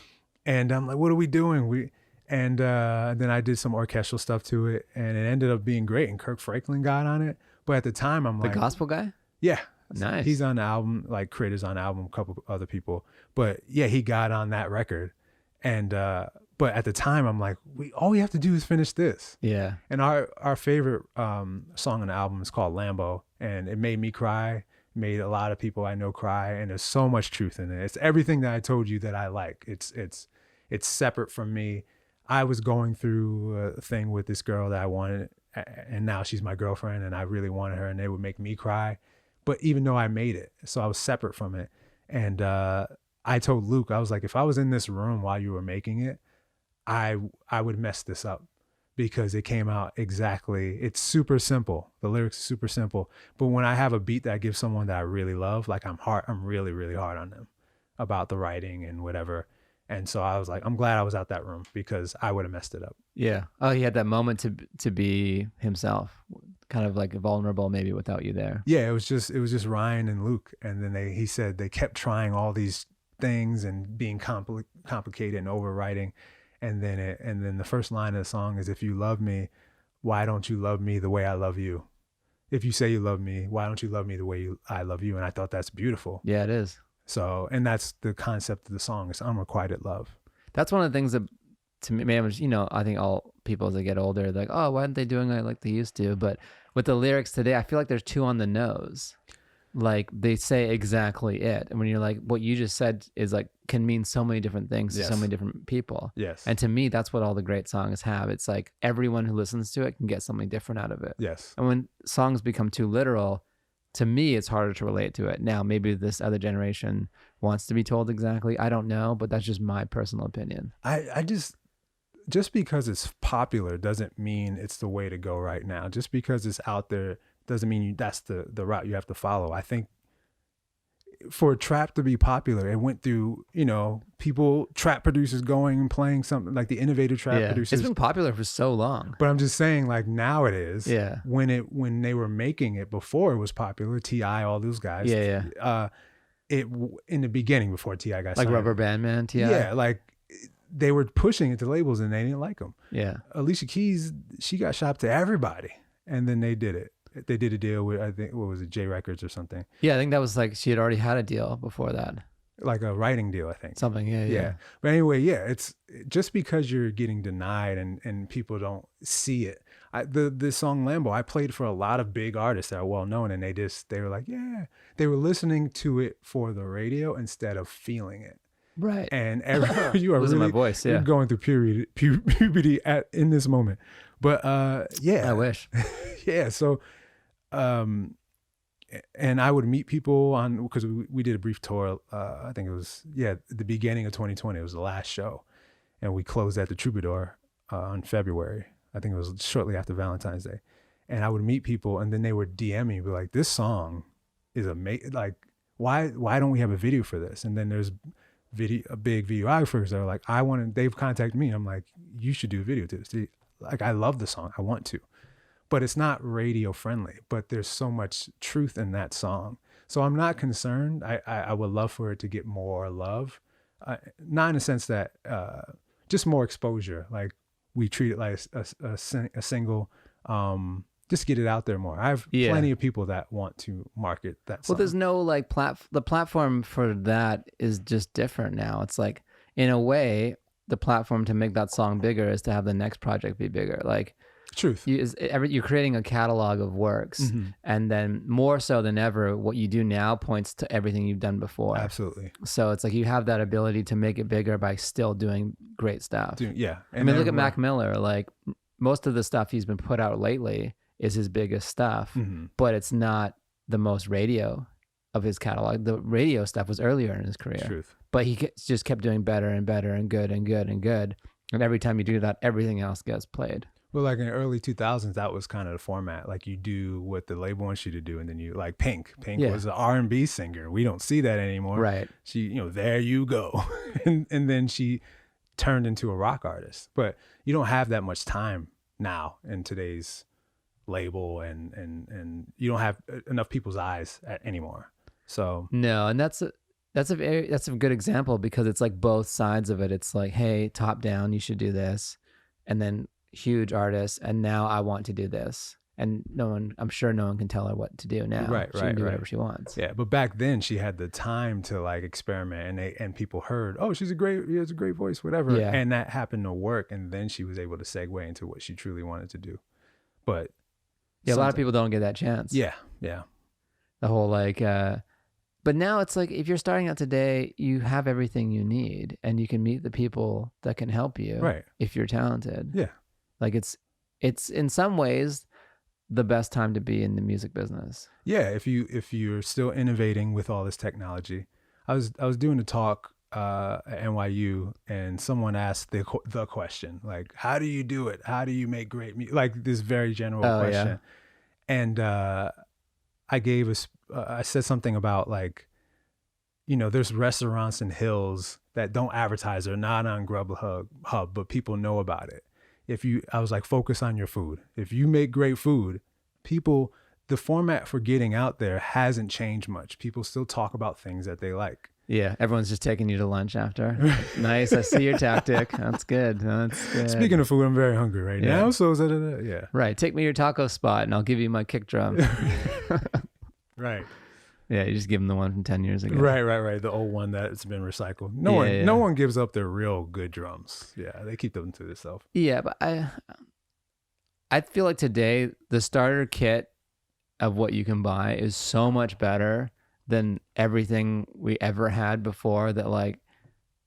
And I'm like, what are we doing? And then I did some orchestral stuff to it, and it ended up being great. And Kirk Franklin got on it. But at the time, I'm like... The gospel guy? Yeah. Nice. He's on the album, like Crit is on the album, a couple other people. But yeah, he got on that record. And but at the time, I'm like, all we have to do is finish this. Yeah. And our favorite song on the album is called Lambo, and it made me cry, made a lot of people I know cry, and there's so much truth in it. It's everything that I told you that I like. It's separate from me. I was going through a thing with this girl that I wanted, and now she's my girlfriend, and I really wanted her, and they would make me cry. But even though I made it, so I was separate from it. And I told Luke, I was like, if I was in this room while you were making it, I would mess this up, because it came out exactly. It's super simple. The lyrics are super simple. But when I have a beat that I give someone that I really love, like I'm really, really hard on them about the writing and whatever. And so I was like, I'm glad I was out that room, because I would have messed it up. Yeah. Oh, he had that moment to be himself, kind of like vulnerable maybe without you there. Yeah, it was just Ryan and Luke. And then he said they kept trying all these things and being complicated and overwriting. And then the first line of the song is, if you love me, why don't you love me the way I love you? If you say you love me, why don't you love me the way I love you? And I thought that's beautiful. Yeah, it is. So, and that's the concept of the song. It's unrequited love. That's one of the things that, to me, I think all people as they get older, like, oh, why aren't they doing it like they used to? But with the lyrics today, I feel like there's too on the nose. Like they say exactly it. And when you're like, what you just said is like, can mean so many different things to so many different people. Yes. And to me, that's what all the great songs have. It's like everyone who listens to it can get something different out of it. Yes. And when songs become too literal, to me, it's harder to relate to it. Now, maybe this other generation wants to be told exactly. I don't know, but that's just my personal opinion. I just because it's popular doesn't mean it's the way to go right now. Just because it's out there doesn't mean that's the route you have to follow. I think for trap to be popular, it went through, trap producers going and playing something like the innovative trap producers. It's been popular for so long. But I'm just saying, like now it is. Yeah. When they were making it before it was popular, T.I., all those guys. Yeah. It in the beginning before T.I. got like signed. Rubber Band Man, T.I. Yeah, like they were pushing it to labels and they didn't like them. Yeah. Alicia Keys, she got shopped to everybody, and then they did it. They did a deal with, I think, what was it, J Records or something. Yeah, I think that was like she had already had a deal before that. Like a writing deal, I think. Something, yeah. But anyway, it's just because you're getting denied and people don't see it. The song Lambo, I played for a lot of big artists that are well known, and they were like, yeah, they were listening to it for the radio instead of feeling it. Right. And you are losing really, my voice. Yeah. You're going through puberty in this moment. But yeah. I wish. Yeah. So, and I would meet people because we did a brief tour. I think it was, the beginning of 2020. It was the last show. And we closed at the Troubadour in February. I think it was shortly after Valentine's Day. And I would meet people, and then they would DM me, be like, this song is amazing. Like, why don't we have a video for this? And then there's big videographers that are like, they've contacted me. I'm like, you should do a video to this. Like, I love the song. I want to. But it's not radio friendly, but there's so much truth in that song. So I'm not concerned. I would love for it to get more love. Not in the sense that, just more exposure. Like we treat it like a single, just get it out there more. I have plenty of people that want to market that song. Well, there's no like the platform for that is just different now. It's like, in a way, the platform to make that song bigger is to have the next project be bigger. Like, truth. You're creating a catalog of works, and then more so than ever, what you do now points to everything you've done before. Absolutely. So it's like you have that ability to make it bigger by still doing great stuff. Yeah. I mean, look at Mac Miller. Like most of the stuff he's been put out lately is his biggest stuff, but it's not the most radio of his catalog. The radio stuff was earlier in his career. Truth. But he just kept doing better and better and good and good and good. And every time you do that, everything else gets played. Well, like in the early 2000s, that was kind of the format. Like you do what the label wants you to do, and then you like Pink. Pink was an R&B singer. We don't see that anymore. Right. She, there you go, and then she turned into a rock artist. But you don't have that much time now in today's label, and you don't have enough people's eyes anymore. So no, and that's a good example because it's like both sides of it. It's like, hey, top down, you should do this, and then huge artists, and now I want to do this, and I'm sure no one can tell her what to do now. Right, she can do whatever she wants. Yeah, but back then she had the time to like experiment, and people heard, oh, she has a great voice, whatever, and that happened to work, and then she was able to segue into what she truly wanted to do. But yeah, a lot of people don't get that chance. Yeah. The whole like. But now it's like if you're starting out today, you have everything you need, and you can meet the people that can help you. Right. If you're talented. Yeah. Like it's in some ways the best time to be in the music business. Yeah, if you're still innovating with all this technology. I was doing a talk at NYU, and someone asked the question, like, how do you do it? How do you make great music? Like this very general question. Yeah. And I said something about like, there's restaurants in Hills that don't advertise. They're not on Grubhub, but people know about it. I was like, focus on your food. If you make great food, the format for getting out there hasn't changed much. People still talk about things that they like. Yeah, everyone's just taking you to lunch after. Nice, I see your tactic. That's good. Speaking of food, I'm very hungry right now. So yeah. Right, take me to your taco spot and I'll give you my kick drum. Right. Yeah, you just give them the one from 10 years ago. Right. The old one that's been recycled. No one gives up their real good drums. Yeah, they keep them to themselves. Yeah, but I feel like today the starter kit of what you can buy is so much better than everything we ever had before, that like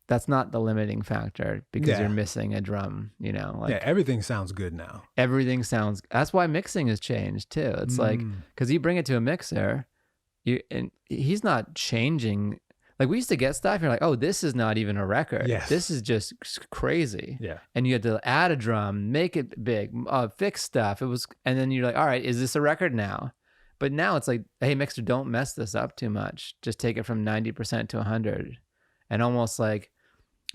that's not the limiting factor because you're missing a drum, like everything sounds good now. That's why mixing has changed too. It's like, cause you bring it to a mixer, and he's not changing. Like we used to get stuff, you're like, oh, this is not even a record. Yes. This is just crazy. Yeah. And you had to add a drum, make it big, fix stuff. And then you're like, all right, is this a record now? But now it's like, hey, mixer, don't mess this up too much. Just take it from 90% to 100. And almost like,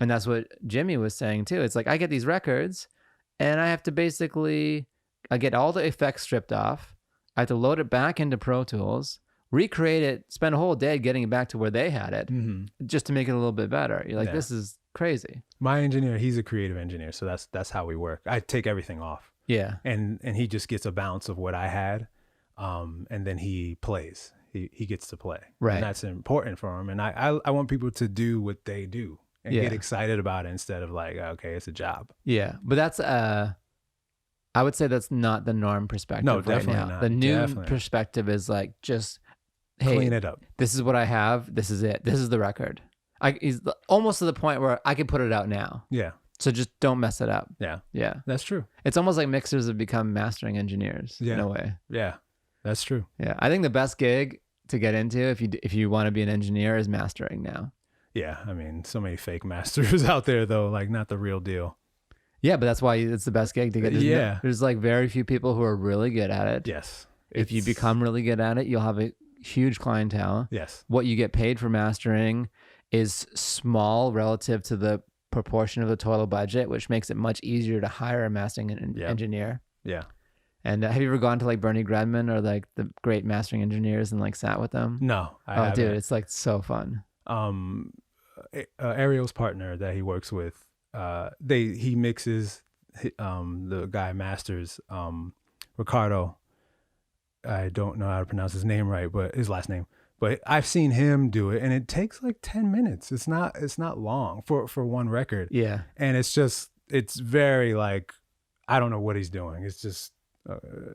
and that's what Jimmy was saying too. It's like, I get these records and I have to I get all the effects stripped off. I have to load it back into Pro Tools, recreate it, spend a whole day getting it back to where they had it, just to make it a little bit better. You're like, this is crazy. My engineer, he's a creative engineer. So that's how we work. I take everything off. Yeah. And he just gets a bounce of what I had. And then he plays. He gets to play. Right. And that's important for him. And I want people to do what they do and get excited about it instead of like, okay, it's a job. Yeah. But that's I would say that's not the norm perspective. No, right definitely now. not. The new perspective is like, just, hey, clean it up. This is what I have. This is it. This is the record. He's almost to the point where I can put it out now. Yeah. So just don't mess it up. Yeah. Yeah. That's true. It's almost like mixers have become mastering engineers in a way. Yeah. That's true. Yeah. I think the best gig to get into if you want to be an engineer is mastering now. Yeah. I mean, so many fake masters out there though, like not the real deal. Yeah, but that's why it's the best gig to get into. There's like very few people who are really good at it. Yes. If you become really good at it, you'll have a huge clientele. Yes. What you get paid for mastering is small relative to the proportion of the total budget, which makes it much easier to hire a mastering engineer. Yeah. And have you ever gone to like Bernie Grudman or like the great mastering engineers and like sat with them? No, I haven't. Dude, it's like so fun. Ariel's partner that he works with, he mixes, the guy masters, Ricardo. I don't know how to pronounce his name right, but his last name. But I've seen him do it, and it takes like 10 minutes. It's not long for one record. Yeah, and it's very like, I don't know what he's doing. It's just,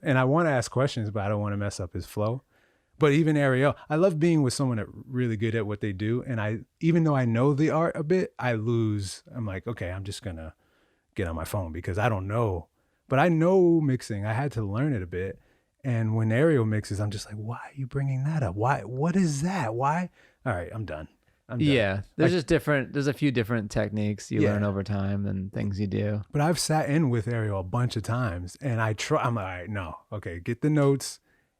and I want to ask questions, but I don't want to mess up his flow. But even Ariel, I love being with someone that's really good at what they do. And even though I know the art a bit, I'm like, okay, I'm just going to get on my phone because I don't know. But I know mixing. I had to learn it a bit. And when Ariel mixes, I'm just like, why are you bringing that up? Why? What is that? Why? All right, I'm done. Yeah, there's a few different techniques you learn over time and things you do. But I've sat in with Ariel a bunch of times and I'm like, all right, no, okay, get the notes.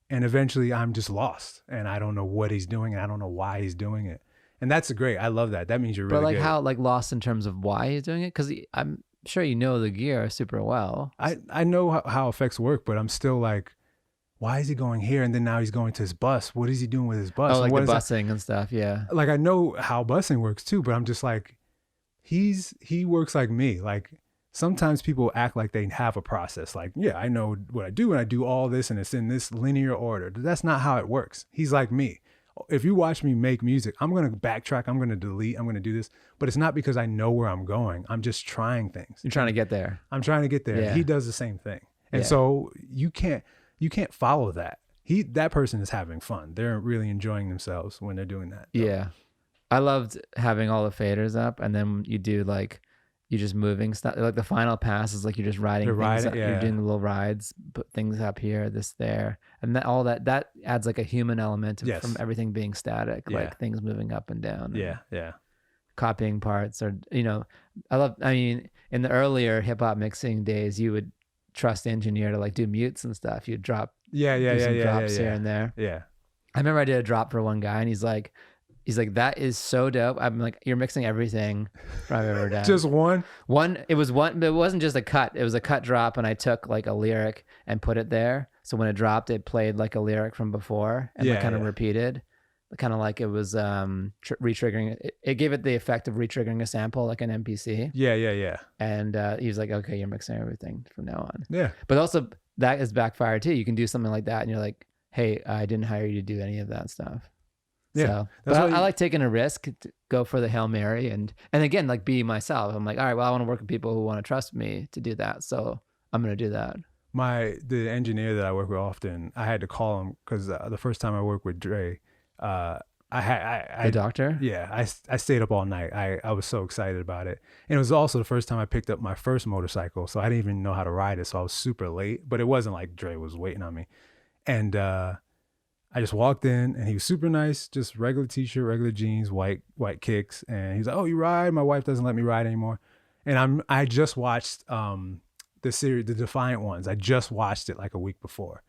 And eventually I'm just lost and I don't know what he's doing and I don't know why he's doing it. And that's great. I love that. That means you're really good. But like how, like lost in terms of why he's doing it? Because I'm sure you know the gear super well. I know how effects work, but I'm still like, why is he going here? And then now he's going to his bus. What is he doing with his bus? Oh, like the busing and stuff. Yeah. Like, I know how busing works too, but I'm just like, he works like me. Like, sometimes people act like they have a process. Like, yeah, I know what I do and I do all this and it's in this linear order. That's not how it works. He's like me. If you watch me make music, I'm going to backtrack. I'm going to delete. I'm going to do this. But it's not because I know where I'm going. I'm just trying things. You're trying to get there. I'm trying to get there. Yeah. He does the same thing. And so you can't follow that. That person is having fun. They're really enjoying themselves when they're doing that. Yeah. I loved having all the faders up, and then you do like, you're just moving stuff. Like the final pass is like you're just riding things up. You're doing the little rides, put things up here, this there, and that adds like a human element from everything being static, like things moving up and down. Yeah. Copying parts, or I mean, in the earlier hip hop mixing days, you would trust the engineer to like do mutes and stuff. You'd drop drops here and there. Yeah. I remember I did a drop for one guy, and he's like, that is so dope. I'm like, you're mixing everything I've ever done. Just one? It was one, but it wasn't just a cut. It was a cut drop, and I took like a lyric and put it there. So when it dropped, it played like a lyric from before and kind of repeated. Kind of like it was re-triggering. It gave it the effect of re-triggering a sample, like an MPC. Yeah. And he was like, okay, you're mixing everything from now on. Yeah. But also that is backfire too. You can do something like that and you're like, hey, I didn't hire you to do any of that stuff. Yeah, so, but I like taking a risk to go for the Hail Mary and again, like be myself. I'm like, all right, well, I want to work with people who want to trust me to do that. So I'm going to do that. The engineer that I work with often, I had to call him because the first time I worked with Dre, the doctor? Yeah, I stayed up all night. I was so excited about it. And it was also the first time I picked up my first motorcycle. So I didn't even know how to ride it. So I was super late, but it wasn't like Dre was waiting on me. And, I just walked in and he was super nice, just regular t-shirt, regular jeans, white kicks. And he's like, oh, you ride? My wife doesn't let me ride anymore. And I just watched the series, the Defiant Ones. I just watched it like a week before.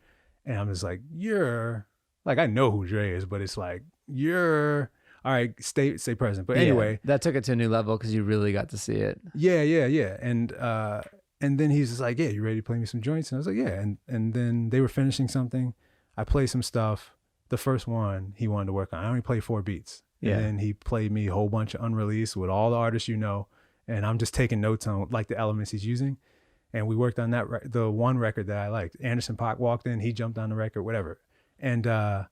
And I'm just like, I know who Dre is, but it's like, all right, stay present. But anyway. That took it to a new level because you really got to see it. Yeah. And then he's just like, yeah, you ready to play me some joints? And I was like, yeah. And then they were finishing something. I played some stuff. The first one he wanted to work on, I only played 4 beats. And then he played me a whole bunch of unreleased with all the artists, and I'm just taking notes on like the elements he's using. And we worked on that, the one record that I liked. Anderson .Paak walked in, he jumped on the record, whatever. And the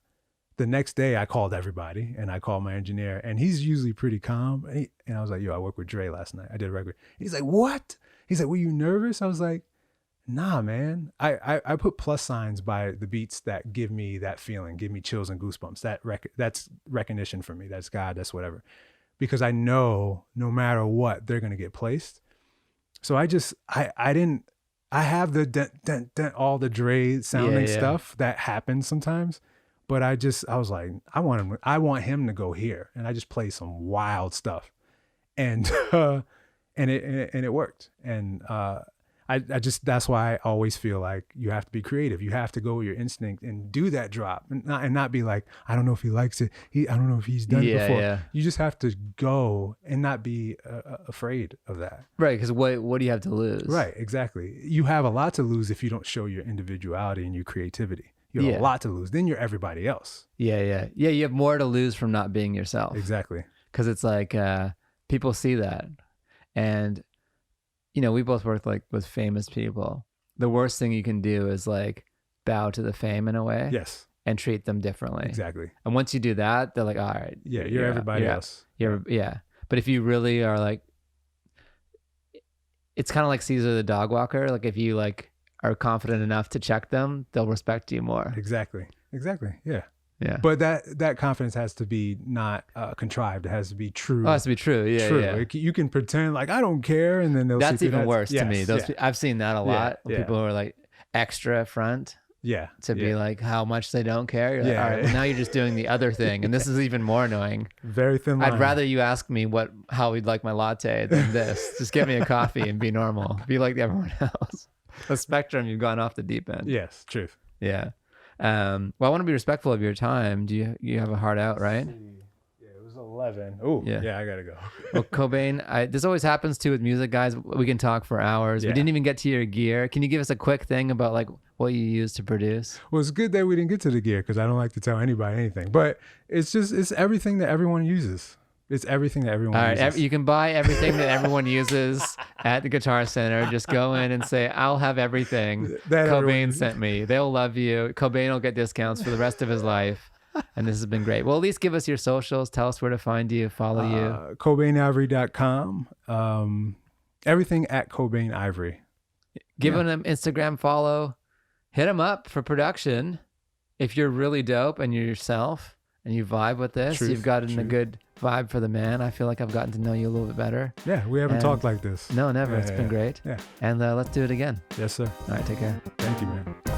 next day I called everybody and I called my engineer, and he's usually pretty calm. And I was like, yo, I worked with Dre last night. I did a record. And he's like, what? He's like, were you nervous? I was like, nah, man. I put plus signs by the beats that give me that feeling, give me chills and goosebumps. That's recognition for me. That's God, that's whatever. Because I know no matter what, they're gonna get placed. So I have the dent, all the Dre sounding stuff that happens sometimes. But I was like, I want him to go here. And I just play some wild stuff. And it worked. And I just, that's why I always feel like you have to be creative. You have to go with your instinct and do that drop and not be like, I don't know if he likes it. I don't know if he's done it before. Yeah. You just have to go and not be afraid of that. Right. Because what do you have to lose? Right. Exactly. You have a lot to lose if you don't show your individuality and your creativity. You have a lot to lose. Then you're everybody else. Yeah. You have more to lose from not being yourself. Exactly. Because it's like people see that. And we both work like with famous people. The worst thing you can do is like bow to the fame in a way. Yes. And treat them differently. Exactly. And once you do that, they're like, all right. Yeah, you're everybody else. But if you really are like, it's kind of like Caesar the dog walker. Like if you like are confident enough to check them, they'll respect you more. Exactly. Yeah. Yeah. But that confidence has to be not contrived. It has to be true. Oh, it has to be true. Yeah. True. Yeah. You can pretend like I don't care, and then they'll. That's even worse to me. I've seen that a lot. Yeah. People who are like extra front. Yeah. To be like how much they don't care. You're like, all right, well, now you're just doing the other thing, and this is even more annoying. Very thin line. I'd rather you ask me how we'd like my latte than this. Just get me a coffee and be normal. Be like everyone else. The spectrum, you've gone off the deep end. Yes, truth. Yeah. Well, I want to be respectful of your time. Do you have a heart out, right? Yeah, it was 11. Oh, yeah, I gotta go. Well, Cobaine, this always happens too with music, guys. We can talk for hours. Yeah. We didn't even get to your gear. Can you give us a quick thing about like what you use to produce? Well, it's good that we didn't get to the gear because I don't like to tell anybody anything. But it's everything that everyone uses. It's everything that everyone uses. All right, you can buy everything that everyone uses at the Guitar Center. Just go in and say, I'll have everything that Cobaine sent me. They'll love you. Cobaine will get discounts for the rest of his life. And this has been great. Well, at least give us your socials. Tell us where to find you, follow you. CobaineIvory.com. Everything at Cobaine Ivory. Give him an Instagram follow. Hit him up for production. If you're really dope and you're yourself and you vibe with this, you've gotten a good vibe for the man. I feel like I've gotten to know you a little bit better. Yeah, we haven't talked like this. No, never. It's been great. Yeah. And let's do it again. Yes, sir. All right, take care. Thank you, man.